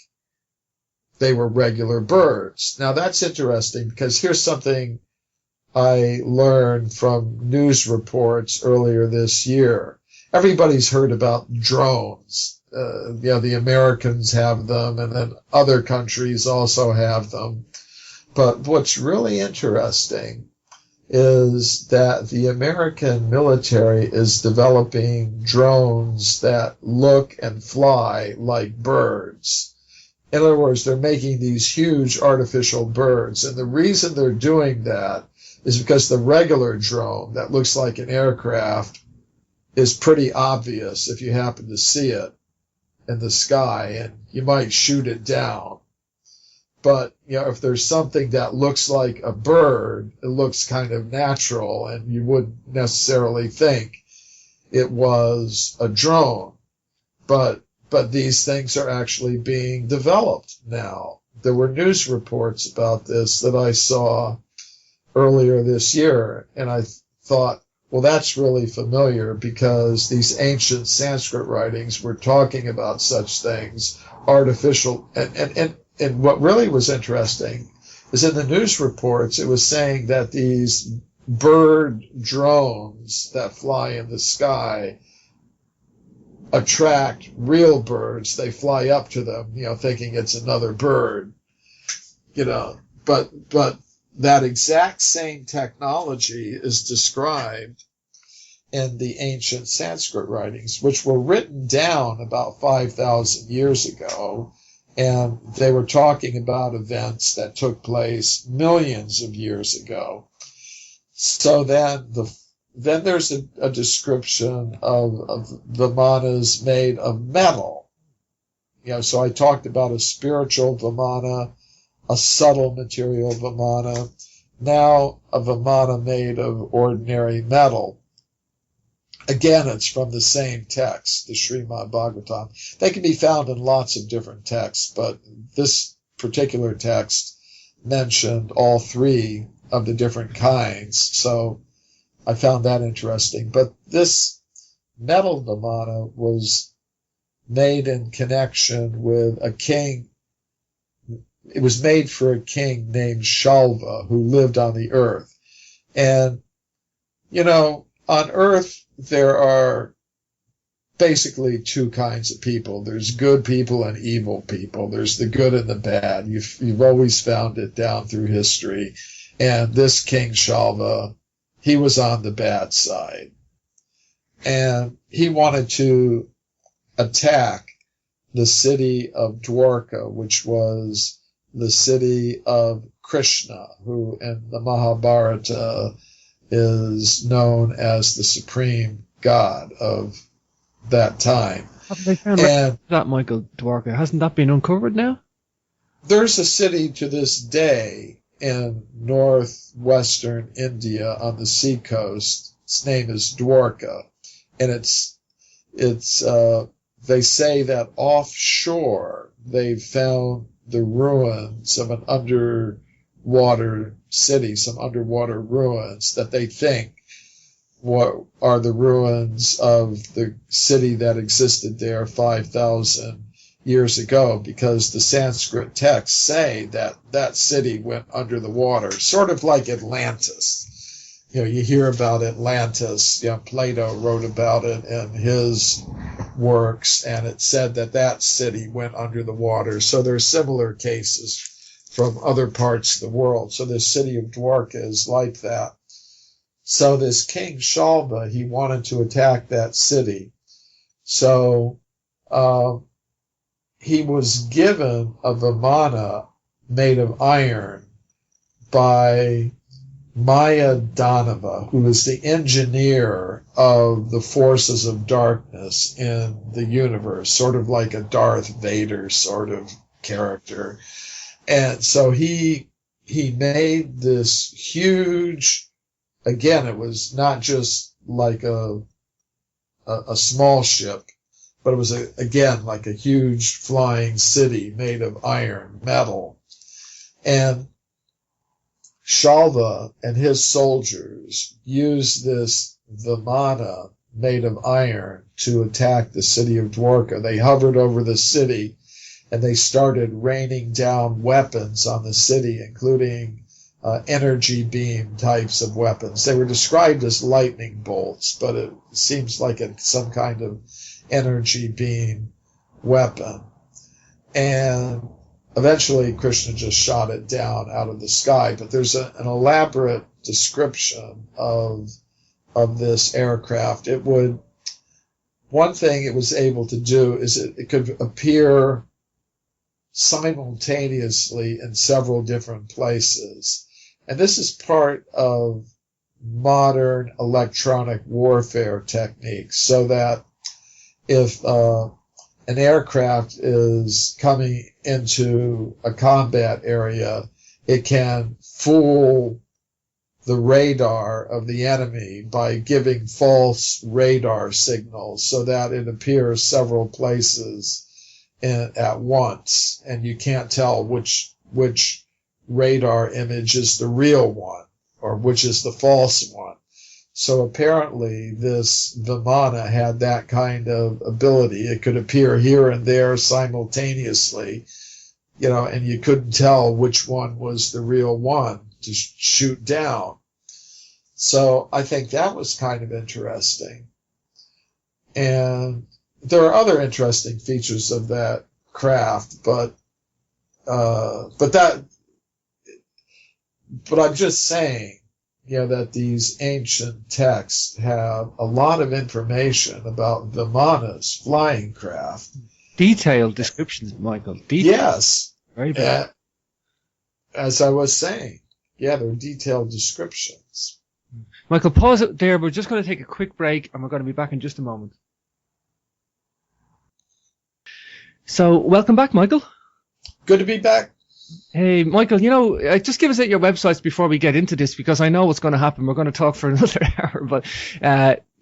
they were regular birds. Now, that's interesting because here's something I learned from news reports earlier this year. Everybody's heard about drones. The Americans have them, and then other countries also have them. But what's really interesting is that the American military is developing drones that look and fly like birds. In other words, they're making these huge artificial birds. And the reason they're doing that is because the regular drone that looks like an aircraft is pretty obvious if you happen to see it in the sky, and you might shoot it down. But, if there's something that looks like a bird, it looks kind of natural, and you wouldn't necessarily think it was a drone. But these things are actually being developed now. There were news reports about this that I saw earlier this year, and I thought, well, that's really familiar because these ancient Sanskrit writings were talking about such things, artificial. And what really was interesting is in the news reports, it was saying that these bird drones that fly in the sky attract real birds. They fly up to them, thinking it's another bird, but that exact same technology is described in the ancient Sanskrit writings, which were written down about 5,000 years ago, and they were talking about events that took place millions of years ago. So then there's a description of Vimanhas made of metal. So I talked about a spiritual Vimana, a subtle material Vimana, now a Vimana made of ordinary metal. Again, it's from the same text, the Srimad Bhagavatam. They can be found in lots of different texts, but this particular text mentioned all three of the different kinds, so I found that interesting. But this metal Vimana was made in connection with a king. It was made for a king named Shalva who lived on the earth. And, on earth, there are basically two kinds of people. There's good people and evil people. There's the good and the bad. You've always found it down through history. And this King Shalva, he was on the bad side. And he wanted to attack the city of Dwarka, which was the city of Krishna, who in the Mahabharata is known as the supreme god of that time. Haven't they found that, Michael, Dwarka? Hasn't that been uncovered now? There's a city to this day in northwestern India on the seacoast. Its name is Dwarka, and it's they say that offshore they've found the ruins of an underwater city, some underwater ruins that they think what are the ruins of the city that existed there 5,000 years ago, because the Sanskrit texts say that that city went under the water, sort of like Atlantis. You hear about Atlantis. Plato wrote about it in his works, and it said that that city went under the water. So there are similar cases from other parts of the world. So the city of Dwarka is like that. So this King Shalva, he wanted to attack that city. So he was given a vimana made of iron by Maya Danava, who is the engineer of the forces of darkness in the universe, sort of like a Darth Vader sort of character. And so he made this huge, again, it was not just like a small ship, but it was, again, like a huge flying city made of iron, metal. And Shalva and his soldiers used this vimana made of iron to attack the city of Dwarka. They hovered over the city, and they started raining down weapons on the city, including energy beam types of weapons. They were described as lightning bolts, but it seems like it's some kind of energy beam weapon. And eventually Krishna just shot it down out of the sky. But there's an elaborate description of this aircraft. One thing it was able to do is it could appear simultaneously in several different places. And this is part of modern electronic warfare techniques, so that if an aircraft is coming into a combat area, it can fool the radar of the enemy by giving false radar signals so that it appears several places at once, and you can't tell which radar image is the real one or which is the false one. So apparently this vimana had that kind of ability. It could appear here and there simultaneously, and you couldn't tell which one was the real one to shoot down. So I think that was kind of interesting. And there are other interesting features of that craft, but I'm just saying, that these ancient texts have a lot of information about Vimanhas, flying craft. Detailed descriptions, Michael. Yes. Very bad. As I was saying, they're detailed descriptions. Michael, pause it there. We're just going to take a quick break, and we're going to be back in just a moment. So, welcome back, Michael. Good to be back. Hey, Michael, just give us your websites before we get into this, because I know what's going to happen. We're going to talk for another hour, but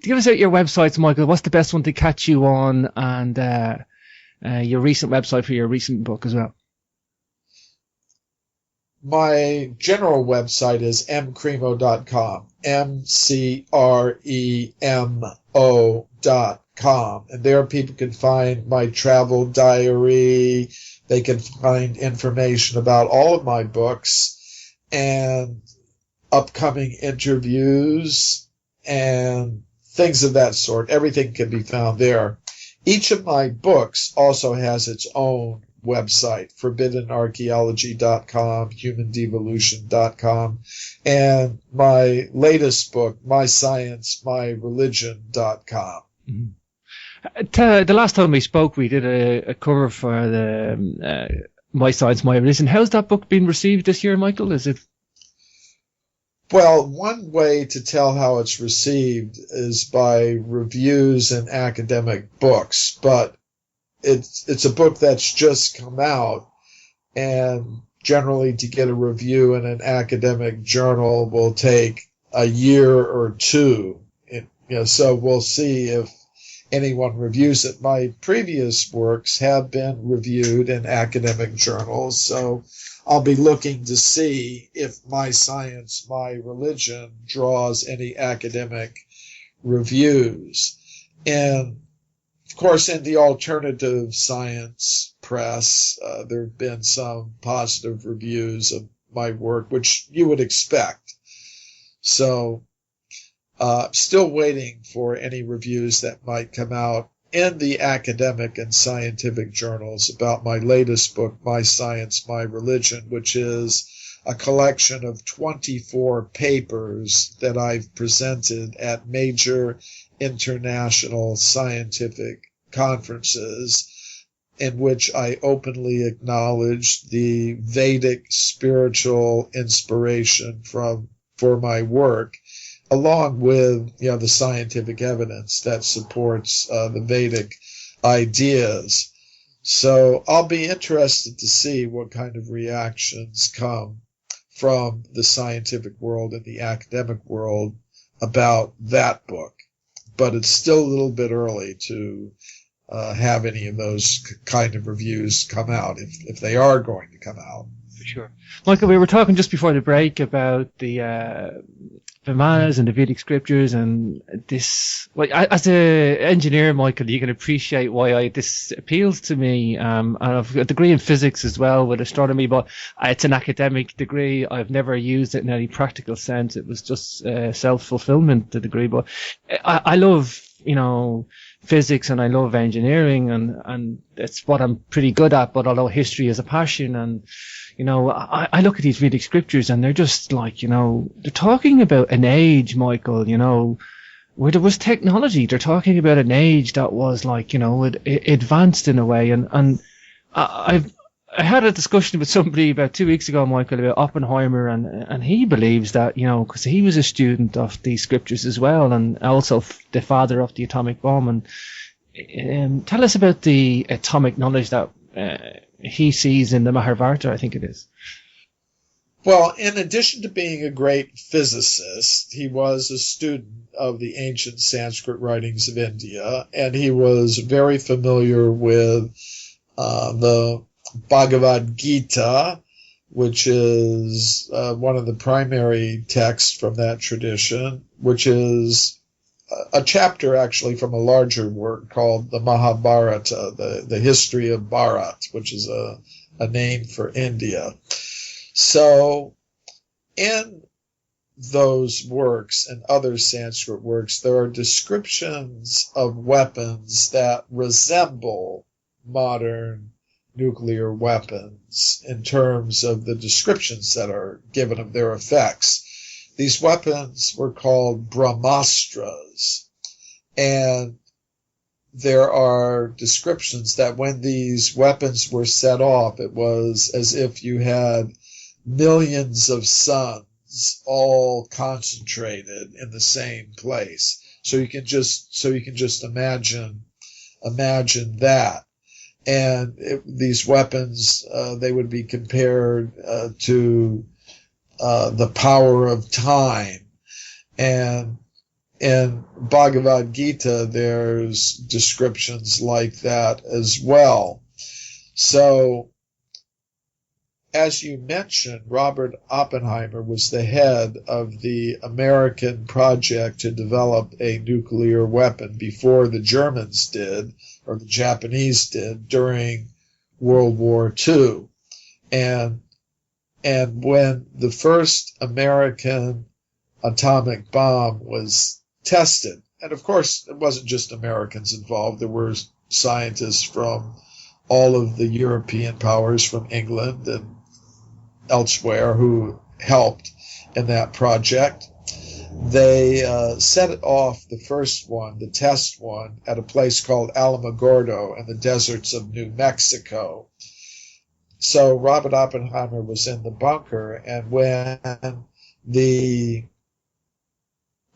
give us your websites, Michael. What's the best one to catch you on, and your recent website for your recent book as well? My general website is mcremo.com, mcremo.com, and there people can find my travel diary. They can find information about all of my books and upcoming interviews and things of that sort. Everything can be found there. Each of my books also has its own website, forbiddenarchaeology.com, humandevolution.com, and my latest book, mysciencemyreligion.com. Mm-hmm. The last time we spoke, we did a cover for the My Science, My Religion. How's that book been received this year, Michael? Is it? Well, one way to tell how it's received is by reviews in academic books, but it's a book that's just come out, and generally to get a review in an academic journal will take a year or two. So we'll see if anyone reviews it. My previous works have been reviewed in academic journals, so I'll be looking to see if my science, my religion draws any academic reviews. And of course, in the alternative science press, there have been some positive reviews of my work, which you would expect. So, still waiting for any reviews that might come out in the academic and scientific journals about my latest book, My Science, My Religion, which is a collection of 24 papers that I've presented at major international scientific conferences, in which I openly acknowledge the Vedic spiritual inspiration for my work, along with the scientific evidence that supports the Vedic ideas. So I'll be interested to see what kind of reactions come from the scientific world and the academic world about that book. But it's still a little bit early to have any of those kind of reviews come out, if they are going to come out. For sure. Michael, we were talking just before the break about the Vimanhas and the Vedic scriptures, and this. Well, as an engineer, Michael, you can appreciate why this appeals to me. And I've got a degree in physics as well with astronomy, but it's an academic degree. I've never used it in any practical sense. It was just self-fulfillment, the degree. But I love, physics, and I love engineering, and it's what I'm pretty good at. But although history is a passion, and I look at these Vedic scriptures, and they're just like, they're talking about an age, Michael, where there was technology. They're talking about an age that was like, it advanced in a way. And I had a discussion with somebody about 2 weeks ago, Michael, about Oppenheimer, and he believes that, because he was a student of these scriptures as well, and also the father of the atomic bomb. And tell us about the atomic knowledge that he sees in the Mahabharata, I think it is. Well, in addition to being a great physicist, he was a student of the ancient Sanskrit writings of India, and he was very familiar with the Bhagavad Gita, which is one of the primary texts from that tradition, which is a chapter actually from a larger work called the Mahabharata, the history of Bharat, which is a name for India. So in those works and other Sanskrit works, there are descriptions of weapons that resemble modern nuclear weapons in terms of the descriptions that are given of their effects. These weapons were called Brahmastras, and there are descriptions that when these weapons were set off, it was as if you had millions of suns all concentrated in the same place. So you can just imagine that. And these weapons, they would be compared to the power of time. And in Bhagavad Gita, there's descriptions like that as well. So, as you mentioned, Robert Oppenheimer was the head of the American project to develop a nuclear weapon before the Germans did, or the Japanese did, during World War II. And when the first American atomic bomb was tested, and of course it wasn't just Americans involved, there were scientists from all of the European powers, from England and elsewhere, who helped in that project. They set it off, the first one, the test one, at a place called Alamogordo in the deserts of New Mexico. So Robert Oppenheimer was in the bunker, and when the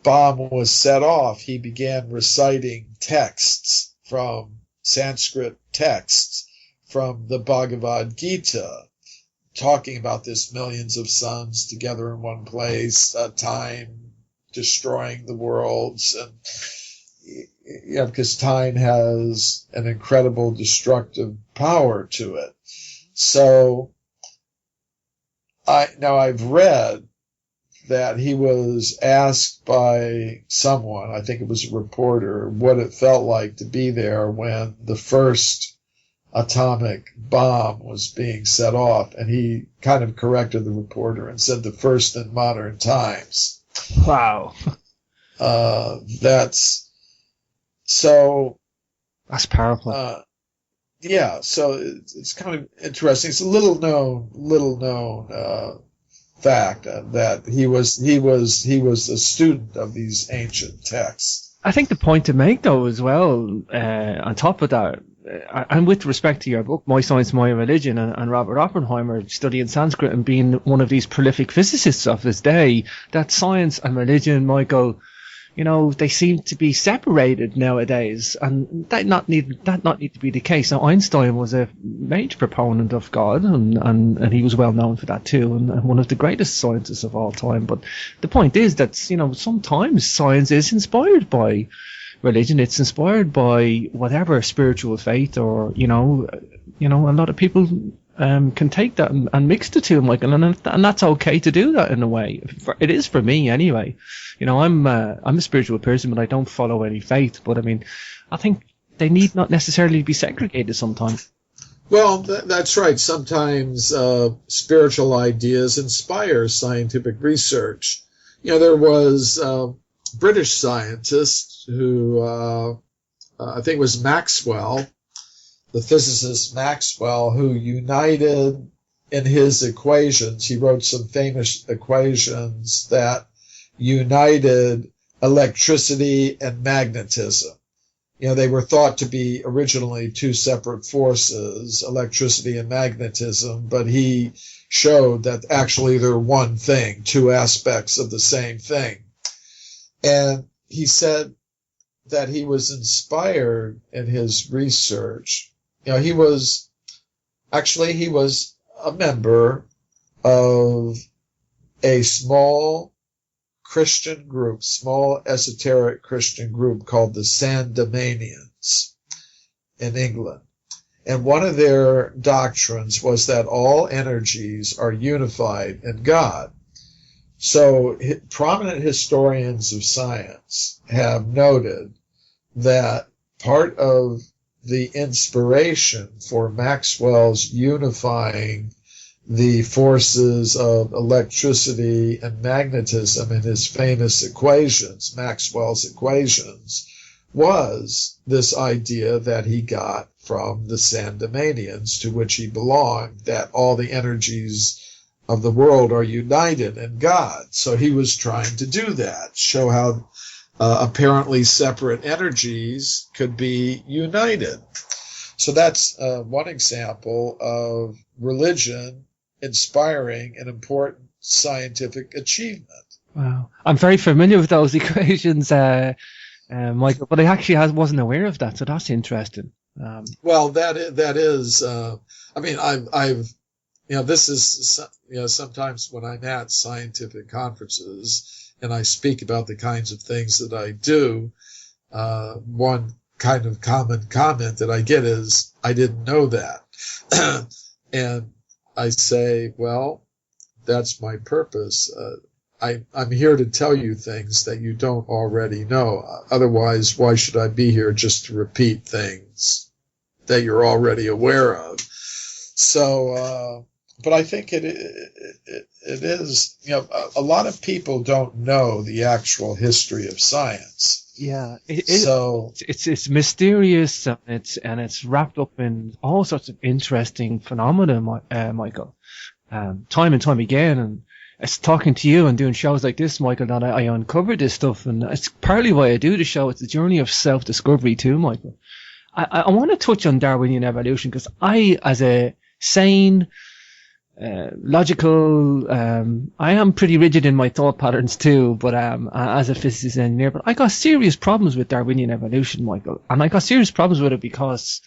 bomb was set off, he began reciting texts from Sanskrit texts from the Bhagavad Gita, talking about this millions of suns together in one place, time destroying the worlds, and because time has an incredible destructive power to it. So I've read that he was asked by someone, I think it was a reporter, what it felt like to be there when the first atomic bomb was being set off, and he kind of corrected the reporter and said the first in modern times. Wow. That's powerful. Yeah, so it's kind of interesting. It's a little known fact that he was a student of these ancient texts. I think the point to make, though, as well, on top of that, and with respect to your book, My Science, My Religion, and Robert Oppenheimer studying Sanskrit and being one of these prolific physicists of his day, that science and religion, Michael, they seem to be separated nowadays, and that not need to be the case. Now, Einstein was a major proponent of God, and he was well known for that too, and one of the greatest scientists of all time. But the point is that sometimes science is inspired by religion. It's inspired by whatever spiritual faith, or a lot of people can take that and mix the two, Michael, and that's okay to do that in a way. It is for me anyway. I'm a spiritual person, but I don't follow any faith. But I mean, I think they need not necessarily be segregated sometimes. Well, that's right. Sometimes spiritual ideas inspire scientific research. There was a British scientist who I think it was Maxwell, the physicist Maxwell, who united in his equations, he wrote some famous equations that united electricity and magnetism. They were thought to be originally two separate forces, electricity and magnetism, but he showed that actually they're one thing, two aspects of the same thing. And he said that he was inspired in his research. He was a member of a small Christian group, small esoteric Christian group called the Sandemanians in England. And one of their doctrines was that all energies are unified in God. So prominent historians of science have noted that part of the inspiration for Maxwell's unifying the forces of electricity and magnetism in his famous equations, Maxwell's equations, was this idea that he got from the Sandemanians, to which he belonged, that all the energies of the world are united in God. So he was trying to do that, show how apparently separate energies could be united. So that's one example of religion inspiring an important scientific achievement. Wow. I'm very familiar with those equations, Michael, but I actually wasn't aware of that, so that's interesting. Well, that is, I mean, I've this is, sometimes when I'm at scientific conferences and I speak about the kinds of things that I do, one kind of common comment that I get is, I didn't know that. And I say, well, that's my purpose. I'm here to tell you things that you don't already know. Otherwise, why should I be here just to repeat things that you're already aware of? So, but I think it is, a lot of people don't know the actual history of science. Yeah, it's mysterious, and it's wrapped up in all sorts of interesting phenomena, Michael. Time and time again, and it's talking to you and doing shows like this, Michael, that I uncover this stuff, and it's partly why I do the show. It's a journey of self-discovery too, Michael. I want to touch on Darwinian evolution, because I, as a sane, logical, I am pretty rigid in my thought patterns too, but as a physicist and engineer, but I got serious problems with Darwinian evolution, Michael, and I got serious problems with it because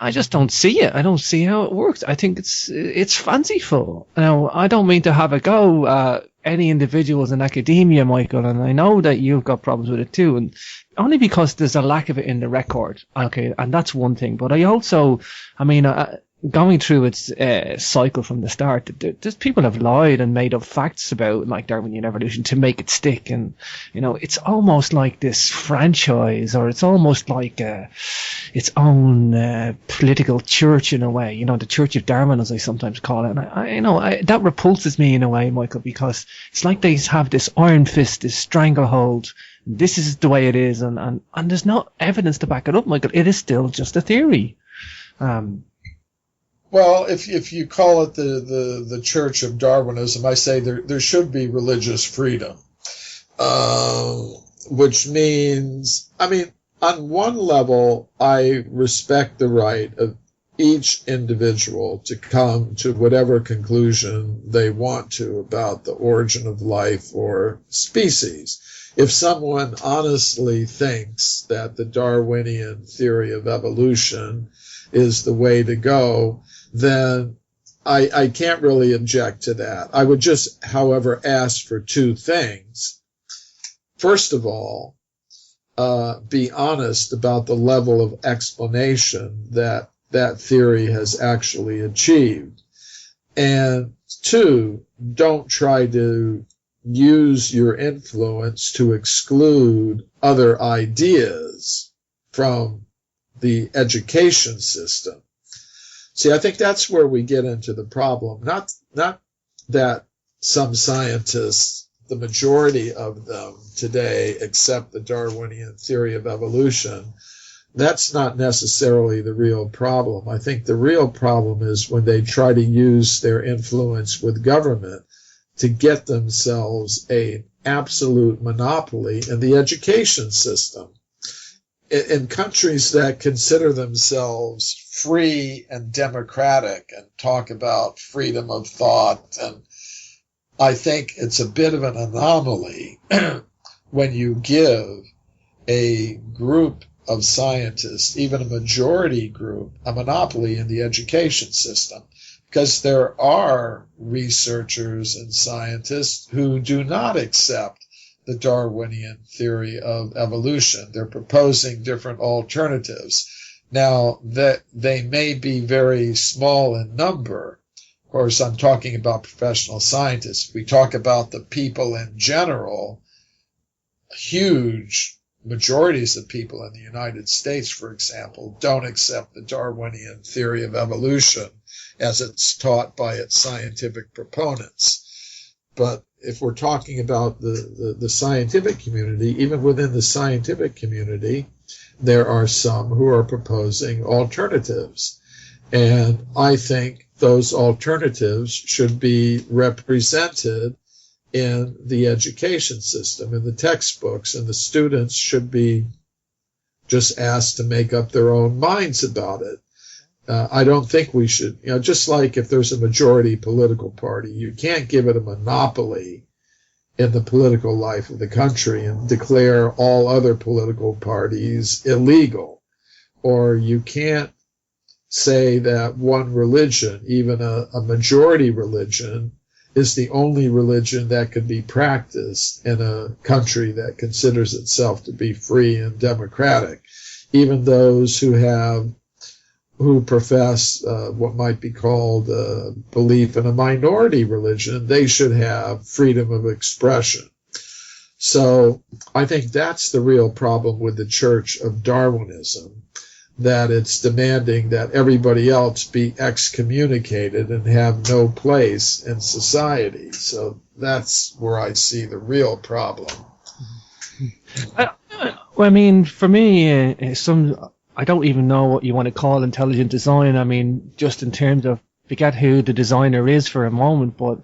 I just don't see it. I don't see how it works. I think it's fanciful. Now, I don't mean to have a go at any individuals in academia, Michael, and I know that you've got problems with it too, and only because there's a lack of it in the record. Okay, and that's one thing. But I also, going through its cycle from the start, there's people have lied and made up facts about like Darwinian evolution to make it stick, and it's almost like this franchise, or it's almost like its own political church in a way. The Church of Darwin, as I sometimes call it. And I that repulses me in a way, Michael, because it's like they have this iron fist, this stranglehold. This is the way it is, and there's no evidence to back it up, Michael. It is still just a theory. Well, if you call it the Church of Darwinism, I say there should be religious freedom, which means, on one level, I respect the right of each individual to come to whatever conclusion they want to about the origin of life or species. If someone honestly thinks that the Darwinian theory of evolution is the way to go, then I can't really object to that. I would just, however, ask for two things. First of all, be honest about the level of explanation that theory has actually achieved. And two, don't try to use your influence to exclude other ideas from the education system. See, I think that's where we get into the problem. Not that some scientists, the majority of them today, accept the Darwinian theory of evolution. That's not necessarily the real problem. I think the real problem is when they try to use their influence with government to get themselves an absolute monopoly in the education system. In countries that consider themselves free and democratic and talk about freedom of thought, and I think it's a bit of an anomaly when you give a group of scientists, even a majority group, a monopoly in the education system. Because there are researchers and scientists who do not accept the Darwinian theory of evolution. They're proposing different alternatives. Now, that they may be very small in number. Of course, I'm talking about professional scientists. If we talk about the people in general, huge majorities of people in the United States, for example, don't accept the Darwinian theory of evolution as it's taught by its scientific proponents. But if we're talking about the scientific community, even within the scientific community, there are some who are proposing alternatives. And I think those alternatives should be represented in the education system, in the textbooks, and the students should be just asked to make up their own minds about it. I don't think we should, just like if there's a majority political party, you can't give it a monopoly in the political life of the country and declare all other political parties illegal. Or you can't say that one religion, even a majority religion, is the only religion that can be practiced in a country that considers itself to be free and democratic. Even those who profess what might be called belief in a minority religion, they should have freedom of expression. So I think that's the real problem with the Church of Darwinism, that it's demanding that everybody else be excommunicated and have no place in society. So that's where I see the real problem. For me, I don't even know what you want to call intelligent design. Just in terms of, forget who the designer is for a moment, but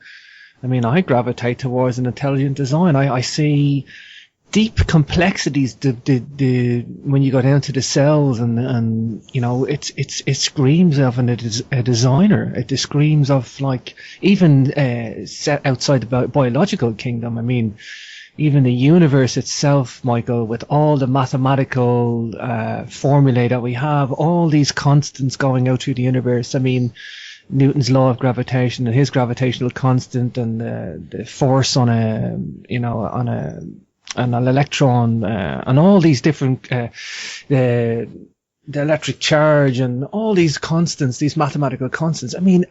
I gravitate towards an intelligent design. I see deep complexities when you go down to the cells, and it screams of a designer. It screams of, like, even set outside the biological kingdom. Even the universe itself, Michael, with all the mathematical formulae that we have, all these constants going out through the universe. Newton's law of gravitation and his gravitational constant, and the force on an electron, and all these different the electric charge and all these constants, these mathematical constants. I mean,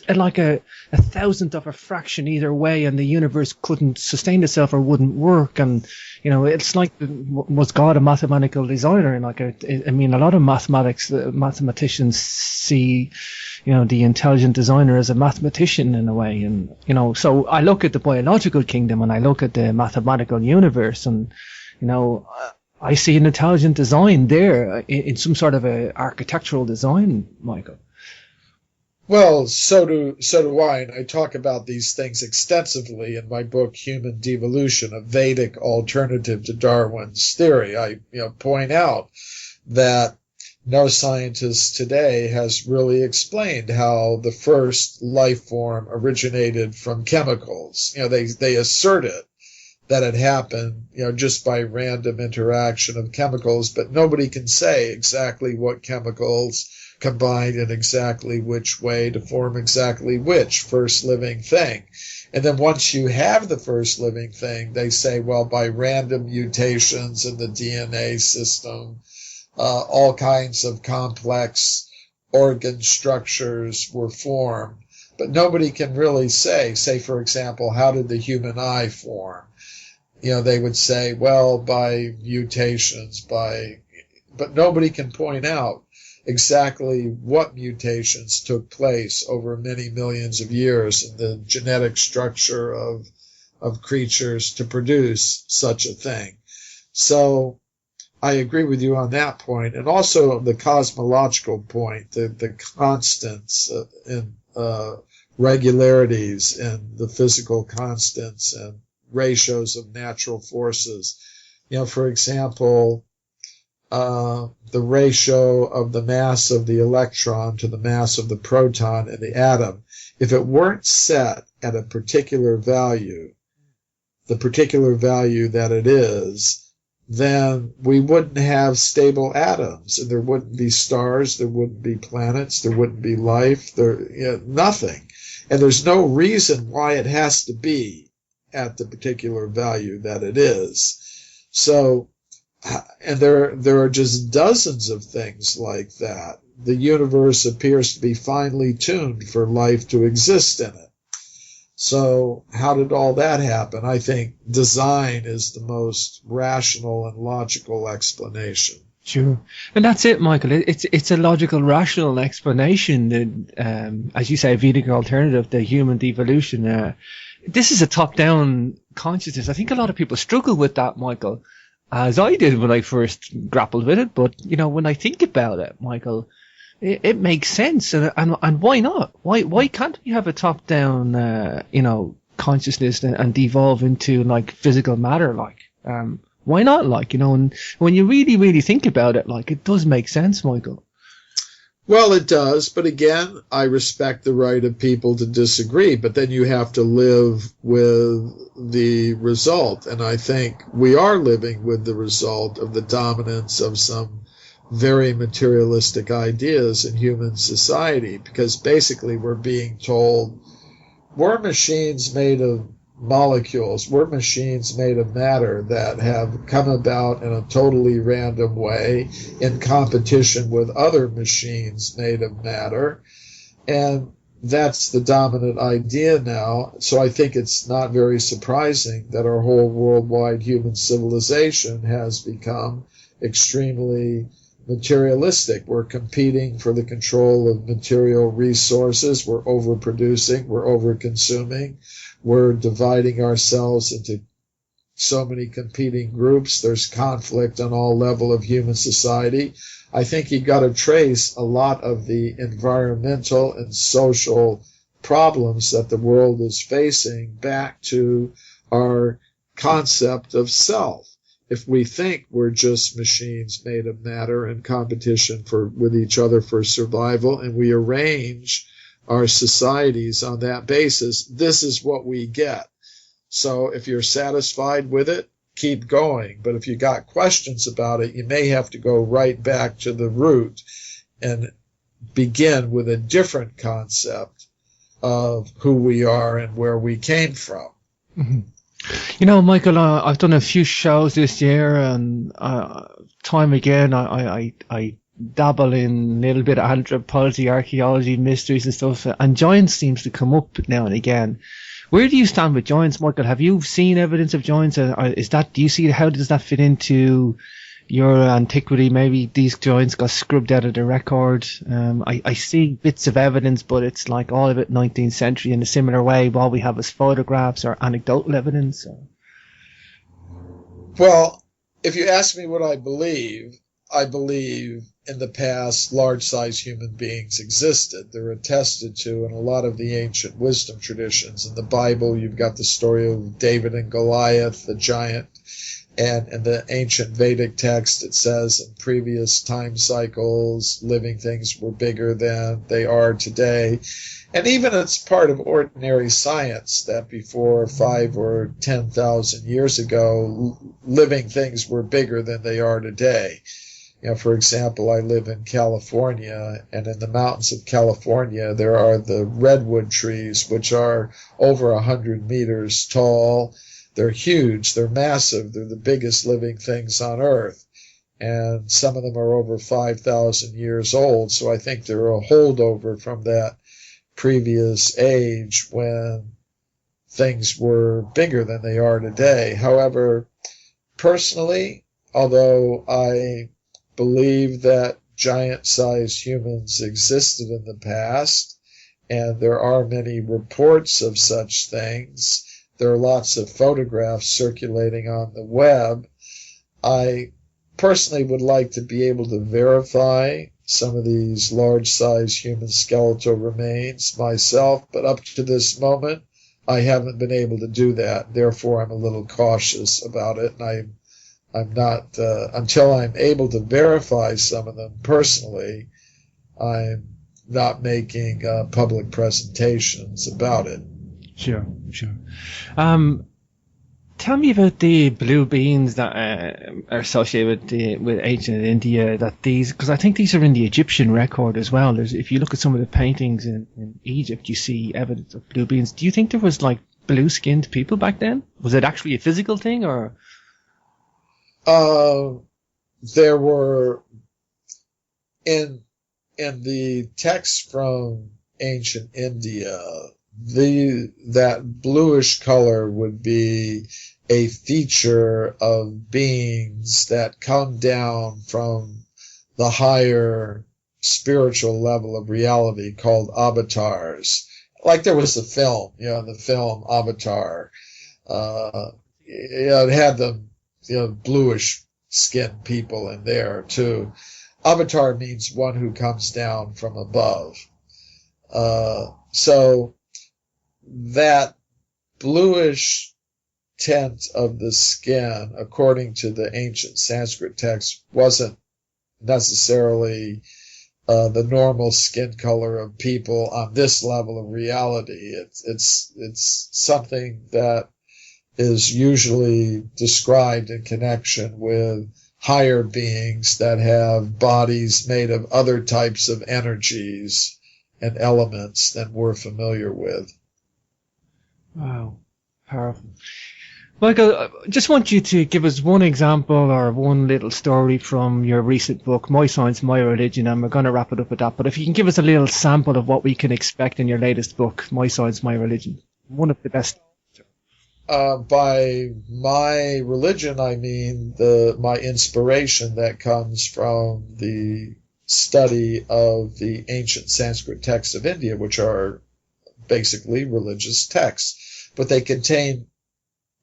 like a thousandth of a fraction either way, and the universe couldn't sustain itself or wouldn't work. And it's like, was God a mathematical designer? And a lot of mathematicians see, the intelligent designer as a mathematician in a way. And so I look at the biological kingdom and I look at the mathematical universe, and I see an intelligent design there in some sort of a architectural design, Michael. Well, so do I, and I talk about these things extensively in my book, Human Devolution, a Vedic alternative to Darwin's theory. I point out that no scientist today has really explained how the first life form originated from chemicals. They assert it, that it happened, just by random interaction of chemicals, but nobody can say exactly what chemicals combined in exactly which way to form exactly which first living thing. And then once you have the first living thing, they say, well, by random mutations in the DNA system, all kinds of complex organ structures were formed. But nobody can really say, for example, how did the human eye form? They would say, well, by mutations, but nobody can point out exactly what mutations took place over many millions of years in the genetic structure of creatures to produce such a thing. So I agree with you on that point. And also the cosmological point, the constants and regularities and the physical constants and ratios of natural forces. For example, the ratio of the mass of the electron to the mass of the proton in the atom, if it weren't set at a particular value, the particular value that it is, then we wouldn't have stable atoms, and there wouldn't be stars, there wouldn't be planets, there wouldn't be life, nothing. And there's no reason why it has to be at the particular value that it is. So, and there are just dozens of things like that. The universe appears to be finely tuned for life to exist in it. So how did all that happen? I think design is the most rational and logical explanation. Sure. And that's it, Michael. It's a logical, rational explanation that, as you say, Vedic alternative, the human devolution. This is a top-down consciousness. I think a lot of people struggle with that, Michael, as I did when I first grappled with it. But, when I think about it, Michael, it makes sense. And why not? Why can't we have a top-down, consciousness and devolve into, physical matter, why not, and when you really, really think about it, it does make sense, Michael. Well, it does, but again, I respect the right of people to disagree, but then you have to live with the result, and I think we are living with the result of the dominance of some very materialistic ideas in human society, because basically we're being told we're machines made of molecules, we're machines made of matter that have come about in a totally random way in competition with other machines made of matter, and that's the dominant idea now. So I think it's not very surprising that our whole worldwide human civilization has become extremely materialistic. We're competing for the control of material resources, we're overproducing, we're overconsuming, we're dividing ourselves into so many competing groups. There's conflict on all level of human society. I think you've got to trace a lot of the environmental and social problems that the world is facing back to our concept of self. If we think we're just machines made of matter in competition with each other for survival, and we arrange our societies on that basis, this is what we get. So if you're satisfied with it, keep going. But if you got questions about it, you may have to go right back to the root and begin with a different concept of who we are and where we came from. Mm-hmm. Michael, I've done a few shows this year, and time again, I dabble in a little bit of anthropology, archaeology, mysteries and stuff, and giants seems to come up now and again. Where do you stand with giants, Michael? Have you seen evidence of giants? Do you see, how does that fit into your antiquity? Maybe these giants got scrubbed out of the record. I see bits of evidence, but it's like all of it 19th century in a similar way. All we have is photographs or anecdotal evidence. Well, if you ask me what I believe in the past large-sized human beings existed. They're attested to in a lot of the ancient wisdom traditions. In the Bible, you've got the story of David and Goliath, the giant. And in the ancient Vedic text, it says in previous time cycles, living things were bigger than they are today. And even it's part of ordinary science that before 5 or 10,000 years ago, living things were bigger than they are today. For example, I live in California, and in the mountains of California, there are the redwood trees, which are over 100 meters tall. They're huge. They're massive. They're the biggest living things on Earth. And some of them are over 5,000 years old. So I think they're a holdover from that previous age when things were bigger than they are today. However, personally, although I believe that giant-sized humans existed in the past, and there are many reports of such things, there are lots of photographs circulating on the web. I personally would like to be able to verify some of these large-sized human skeletal remains myself, but up to this moment, I haven't been able to do that. Therefore, I'm a little cautious about it, and I'm not, until I'm able to verify some of them personally, I'm not making public presentations about it. Sure. Tell me about the blue beans that are associated with ancient India. Because I think these are in the Egyptian record as well. If you look at some of the paintings in Egypt, you see evidence of blue beans. Do you think there was like blue-skinned people back then? Was it actually a physical thing, or? There were in the texts from ancient India, that bluish color would be a feature of beings that come down from the higher spiritual level of reality called avatars. Like there was the film, the film Avatar. It had the bluish skinned people in there too. Avatar means one who comes down from above. So that bluish tint of the skin, according to the ancient Sanskrit text, wasn't necessarily the normal skin color of people on this level of reality. It's something that is usually described in connection with higher beings that have bodies made of other types of energies and elements than we're familiar with. Wow, powerful. Michael, I just want you to give us one example or one little story from your recent book, My Science, My Religion, and we're going to wrap it up with that. But if you can give us a little sample of what we can expect in your latest book, My Science, My Religion, one of the best. By my religion, I mean my inspiration that comes from the study of the ancient Sanskrit texts of India, which are basically religious texts, but they contain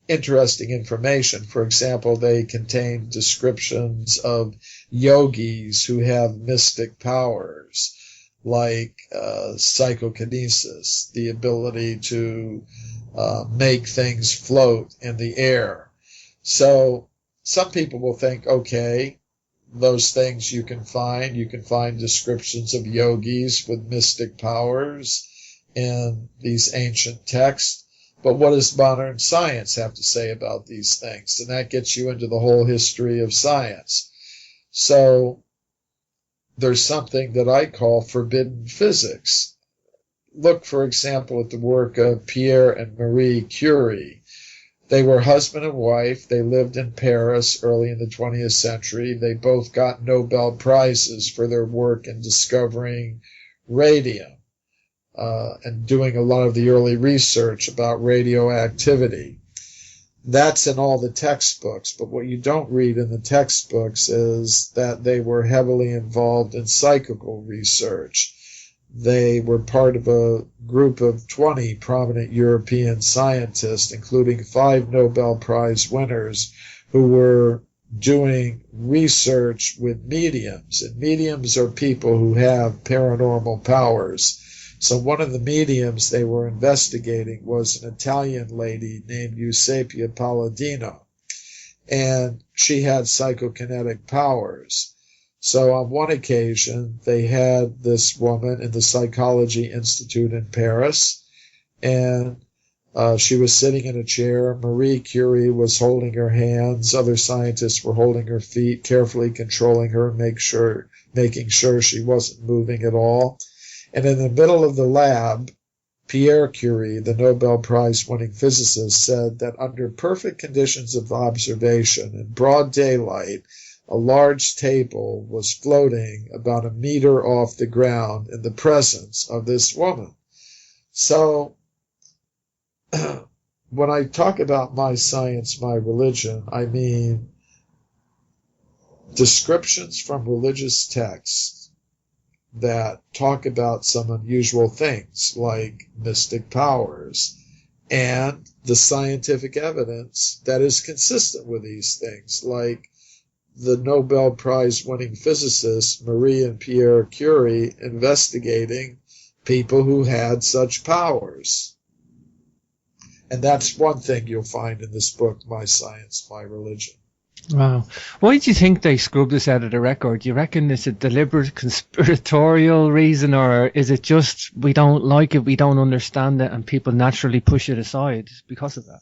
interesting information. For example, they contain descriptions of yogis who have mystic powers, like psychokinesis, the ability to make things float in the air. So some people will think, okay, those things you can find descriptions of yogis with mystic powers in these ancient texts. But what does modern science have to say about these things? And that gets you into the whole history of science. So there's something that I call forbidden physics. Look, for example, at the work of Pierre and Marie Curie. They were husband and wife. They lived in Paris early in the 20th century. They both got Nobel Prizes for their work in discovering radium and doing a lot of the early research about radioactivity. That's in all the textbooks, but what you don't read in the textbooks is that they were heavily involved in psychical research. They were part of a group of 20 prominent European scientists, including 5 Nobel Prize winners, who were doing research with mediums. And mediums are people who have paranormal powers. So one of the mediums they were investigating was an Italian lady named Eusapia Palladino, and she had psychokinetic powers. So on one occasion, they had this woman in the Psychology Institute in Paris, and she was sitting in a chair. Marie Curie was holding her hands. Other scientists were holding her feet, carefully controlling her, making sure she wasn't moving at all. And in the middle of the lab, Pierre Curie, the Nobel Prize-winning physicist, said that under perfect conditions of observation in broad daylight, a large table was floating about a meter off the ground in the presence of this woman. So when I talk about my science, my religion, I mean descriptions from religious texts that talk about some unusual things like mystic powers and the scientific evidence that is consistent with these things, like the Nobel Prize-winning physicists Marie and Pierre Curie investigating people who had such powers. And that's one thing you'll find in this book, My Science, My Religion. Wow. Why do you think they scrubbed this out of the record? Do you reckon it's a deliberate conspiratorial reason, or is it just we don't like it, we don't understand it, and people naturally push it aside because of that?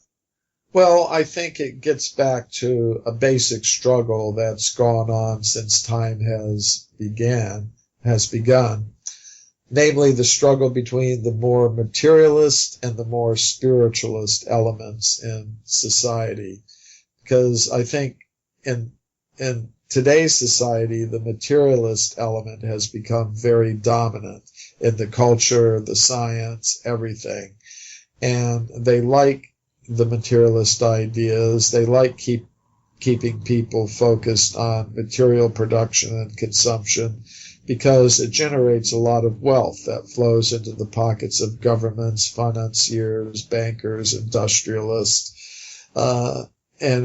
Well, I think it gets back to a basic struggle that's gone on since time has begun, namely the struggle between the more materialist and the more spiritualist elements in society. Because I think in today's society, the materialist element has become very dominant in the culture, the science, everything. And they like the materialist ideas. They like keeping people focused on material production and consumption because it generates a lot of wealth that flows into the pockets of governments, financiers, bankers, industrialists. And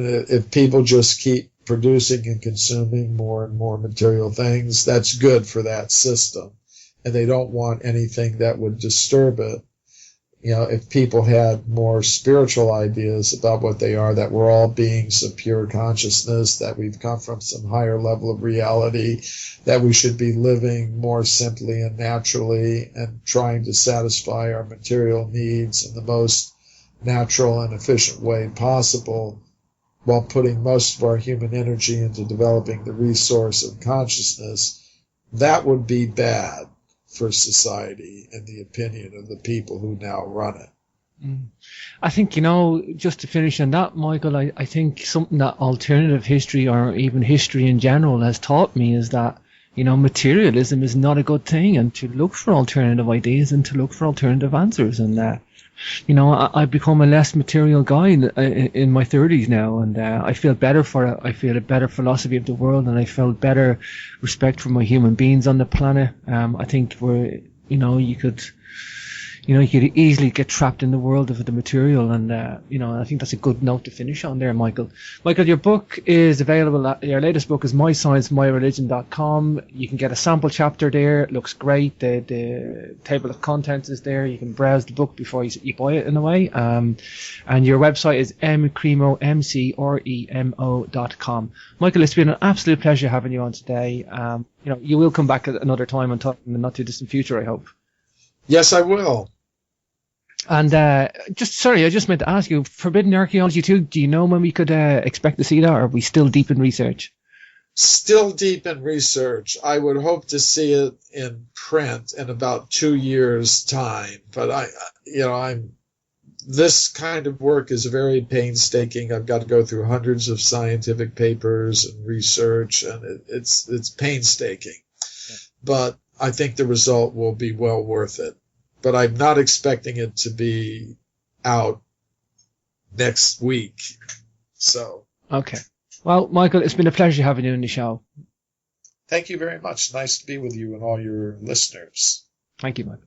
if people just keep producing and consuming more and more material things, that's good for that system. And they don't want anything that would disturb it. You know, if people had more spiritual ideas about what they are, that we're all beings of pure consciousness, that we've come from some higher level of reality, that we should be living more simply and naturally and trying to satisfy our material needs in the most natural and efficient way possible, while putting most of our human energy into developing the resource of consciousness, that would be bad for society, in the opinion of the people who now run it. I think, just to finish on that, Michael, I think something that alternative history or even history in general has taught me is that, materialism is not a good thing, and to look for alternative ideas and to look for alternative answers. And, I've become a less material guy in my 30s now, and I feel better for it. I feel a better philosophy of the world, and I feel better respect for my human beings on the planet. I think you could easily get trapped in the world of the material, and I think that's a good note to finish on there, Michael. Michael, your book is available. Your latest book is mysciencemyreligion.com. You can get a sample chapter there. It looks great. The table of contents is there. You can browse the book before you buy it, in a way. And your website is mcremo.com. Michael, it's been an absolute pleasure having you on today. You will come back at another time and talk in the not too distant future, I hope. Yes, I will. And I just meant to ask you, Forbidden Archaeology 2, do you know when we could expect to see that, or are we still deep in research? Still deep in research. I would hope to see it in print in about 2 years' time, but I'm this kind of work is very painstaking. I've got to go through hundreds of scientific papers and research, and it's painstaking. Yeah. But I think the result will be well worth it. But I'm not expecting it to be out next week. So. Okay. Well, Michael, it's been a pleasure having you on the show. Thank you very much. Nice to be with you and all your listeners. Thank you, Michael.